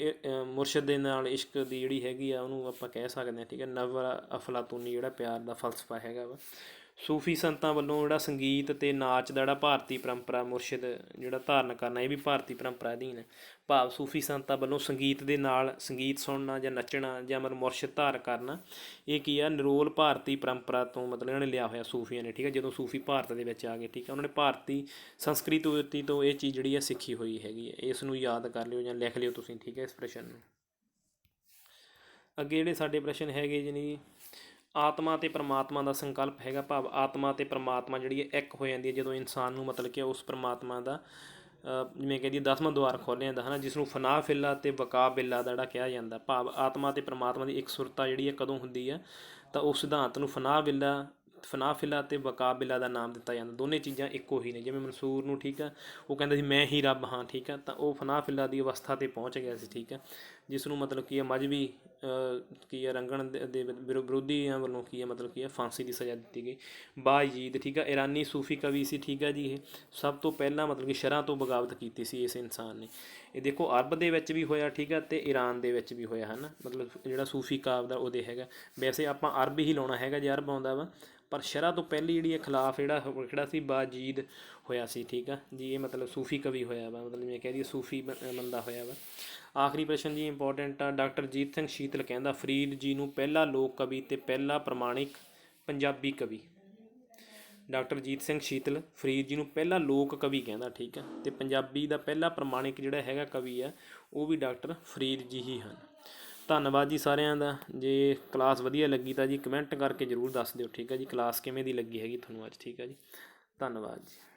ਇਹ ਮੁਰਸ਼ਦ ਦੇ ਨਾਲ ਇਸ਼ਕ ਦੀ ਜਿਹੜੀ ਹੈਗੀ ਆ ਉਹਨੂੰ ਆਪਾਂ ਕਹਿ ਸਕਦੇ ਹਾਂ। ਠੀਕ ਹੈ, ਨਵ ਅਫਲਾਤੂਨੀ ਜਿਹੜਾ ਪਿਆਰ ਦਾ ਫਲਸਫਾ ਹੈਗਾ ਵਾ। ਸੂਫੀ ਸੰਤਾਂ ਵੱਲੋਂ ਜਿਹੜਾ ਸੰਗੀਤ ਅਤੇ ਨਾਚ ਦਾ ਜਿਹੜਾ ਭਾਰਤੀ ਪਰੰਪਰਾ ਮੁਰਸ਼ਿਦ ਜਿਹੜਾ ਧਾਰਨ ਕਰਨਾ, ਇਹ ਵੀ ਭਾਰਤੀ ਪਰੰਪਰਾ ਅਧੀਨ ਹੈ। ਭਾਵ ਸੂਫੀ ਸੰਤਾਂ ਵੱਲੋਂ ਸੰਗੀਤ ਦੇ ਨਾਲ ਸੰਗੀਤ ਸੁਣਨਾ ਜਾਂ ਨੱਚਣਾ ਜਾਂ ਮਤਲਬ ਮੁਰਸ਼ਿਦ ਧਾਰ ਕਰਨਾ, ਇਹ ਕੀ ਆ, ਨਿਰੋਲ ਭਾਰਤੀ ਪਰੰਪਰਾ ਤੋਂ ਮਤਲਬ ਇਹਨਾਂ ਨੇ ਲਿਆ ਹੋਇਆ ਸੂਫੀਆਂ ਨੇ, ਠੀਕ ਹੈ। ਜਦੋਂ ਸੂਫੀ ਭਾਰਤ ਦੇ ਵਿੱਚ ਆ ਗਏ, ਠੀਕ ਹੈ, ਉਹਨਾਂ ਨੇ ਭਾਰਤੀ ਸੰਸਕ੍ਰਿਤੀ ਤੋਂ ਇਹ ਚੀਜ਼ ਜਿਹੜੀ ਆ ਸਿੱਖੀ ਹੋਈ ਹੈਗੀ ਹੈ। ਇਸ ਨੂੰ ਯਾਦ ਕਰ ਲਿਓ ਜਾਂ ਲਿਖ ਲਿਓ ਤੁਸੀਂ, ਠੀਕ ਹੈ, ਇਸ ਪ੍ਰਸ਼ਨ ਨੂੰ। ਅੱਗੇ ਜਿਹੜੇ ਸਾਡੇ ਪ੍ਰਸ਼ਨ ਹੈਗੇ ਜੀ, ਆਤਮਾ ਅਤੇ ਪਰਮਾਤਮਾ ਦਾ ਸੰਕਲਪ ਹੈਗਾ। ਭਾਵ ਆਤਮਾ ਅਤੇ ਪਰਮਾਤਮਾ ਜਿਹੜੀ ਹੈ ਇੱਕ ਹੋ ਜਾਂਦੀ ਹੈ ਜਦੋਂ ਇਨਸਾਨ ਨੂੰ ਮਤਲਬ ਕਿ ਉਸ ਪਰਮਾਤਮਾ ਦਾ ਜਿਵੇਂ ਕਹਿ ਦਈਏ 10ਵਾਂ ਦੁਆਰ ਖੋਲ੍ਹਿਆ ਜਾਂਦਾ ਹੈ ਨਾ, ਜਿਸ ਨੂੰ ਫਨਾ ਫਿਲਾ ਅਤੇ ਬਕਾ ਬਿੱਲਾ ਦਾ ਜਿਹੜਾ ਕਿਹਾ ਜਾਂਦਾ। ਭਾਵ ਆਤਮਾ ਅਤੇ ਪਰਮਾਤਮਾ ਦੀ ਇਕਸੁਰਤਾ ਜਿਹੜੀ ਹੈ ਕਦੋਂ ਹੁੰਦੀ ਹੈ, ਤਾਂ ਉਸ ਸਿਧਾਂਤ ਨੂੰ ਫਨਾ ਫਿਲਾ ਅਤੇ ਬਕਾ ਬਿੱਲਾ ਦਾ ਨਾਮ ਦਿੱਤਾ ਜਾਂਦਾ। ਦੋਨੇ ਚੀਜ਼ਾਂ ਇੱਕੋ ਹੀ ਨੇ। ਜਿਵੇਂ ਮਨਸੂਰ ਨੂੰ, ਠੀਕ ਆ, ਉਹ ਕਹਿੰਦਾ ਸੀ ਮੈਂ ਹੀ ਰੱਬ ਹਾਂ, ਠੀਕ ਆ, ਤਾਂ ਉਹ ਫਨਾ ਫਿਲਾ ਦੀ ਅਵਸਥਾ 'ਤੇ ਪਹੁੰਚ ਗਿਆ ਸੀ, ਠੀਕ ਆ, ਜਿਸ ਨੂੰ ਮਤਲਬ ਕੀ ਹੈ ਮਜ਼੍ਹਬੀ ਕੀ ਹੈ ਰੰਗਣ ਦੇ ਵਿਰੋਧੀਆਂ ਵੱਲੋਂ ਕੀ ਹੈ ਮਤਲਬ ਕੀ ਹੈ ਫਾਂਸੀ ਦੀ ਸਜ਼ਾ ਦਿੱਤੀ ਗਈ। ਬਾਯਜ਼ੀਦ, ਠੀਕ ਆ, ਇਰਾਨੀ ਸੂਫੀ ਕਵੀ ਸੀ, ਠੀਕ ਆ ਜੀ। ਇਹ ਸਭ ਤੋਂ ਪਹਿਲਾਂ ਮਤਲਬ ਕਿ ਸ਼ਰ੍ਹਾਂ ਤੋਂ ਬਗਾਵਤ ਕੀਤੀ ਸੀ ਇਸ ਇਨਸਾਨ ਨੇ। ਇਹ ਦੇਖੋ ਅਰਬ ਦੇ ਵਿੱਚ ਵੀ ਹੋਇਆ, ਠੀਕ ਆ, ਅਤੇ ਈਰਾਨ ਦੇ ਵਿੱਚ ਵੀ ਹੋਇਆ, ਹੈ ਨਾ। ਮਤਲਬ ਜਿਹੜਾ ਸੂਫੀ ਕਾਵ ਦਾ ਉਹਦੇ ਹੈਗਾ, ਵੈਸੇ ਆਪਾਂ ਅਰਬ ਹੀ ਲਾਉਣਾ ਹੈਗਾ ਜੇ ਅਰਬ ਆਉਂਦਾ ਵਾ, ਪਰ ਸ਼ਰ੍ਹਾਂ ਤੋਂ ਪਹਿਲੀ ਜਿਹੜੀ ਖਿਲਾਫ ਜਿਹੜਾ ਸੀ ਬਾਯਜ਼ੀਦ ਹੋਇਆ ਸੀ, ਠੀਕ ਆ ਜੀ। ਇਹ ਮਤਲਬ ਸੂਫੀ ਕਵੀ ਹੋਇਆ ਵਾ, ਮਤਲਬ ਜਿਵੇਂ ਕਹਿ ਦਈਏ ਸੂਫੀ ਬੰਦਾ ਹੋਇਆ ਵਾ। ਆਖਰੀ ਪ੍ਰਸ਼ਨ ਜੀ ਇੰਪੋਰਟੈਂਟ ਆ। ਡਾਕਟਰ ਅਜੀਤ ਸਿੰਘ ਸ਼ੀਤਲ ਕਹਿੰਦਾ ਫਰੀਦ ਜੀ ਨੂੰ ਪਹਿਲਾ ਲੋਕ ਕਵੀ ਅਤੇ ਪਹਿਲਾ ਪ੍ਰਮਾਣਿਕ ਪੰਜਾਬੀ ਕਵੀ। ਡਾਕਟਰ ਅਜੀਤ ਸਿੰਘ ਸ਼ੀਤਲ ਫਰੀਦ ਜੀ ਨੂੰ ਪਹਿਲਾ ਲੋਕ ਕਵੀ ਕਹਿੰਦਾ, ਠੀਕ ਆ, ਅਤੇ ਪੰਜਾਬੀ ਦਾ ਪਹਿਲਾ ਪ੍ਰਮਾਣਿਕ ਜਿਹੜਾ ਹੈਗਾ ਕਵੀ ਆ ਉਹ ਵੀ ਡਾਕਟਰ ਫਰੀਦ ਜੀ ਹੀ ਹਨ। ਧੰਨਵਾਦ ਜੀ ਸਾਰਿਆਂ ਦਾ। ਜੇ ਕਲਾਸ ਵਧੀਆ ਲੱਗੀ ਤਾਂ ਜੀ ਕਮੈਂਟ ਕਰਕੇ ਜ਼ਰੂਰ ਦੱਸ ਦਿਓ, ਠੀਕ ਹੈ ਜੀ। ਕਲਾਸ ਕਿਵੇਂ ਦੀ ਲੱਗੀ ਹੈਗੀ ਤੁਹਾਨੂੰ ਅੱਜ, ਠੀਕ ਹੈ ਜੀ। ਧੰਨਵਾਦ ਜੀ।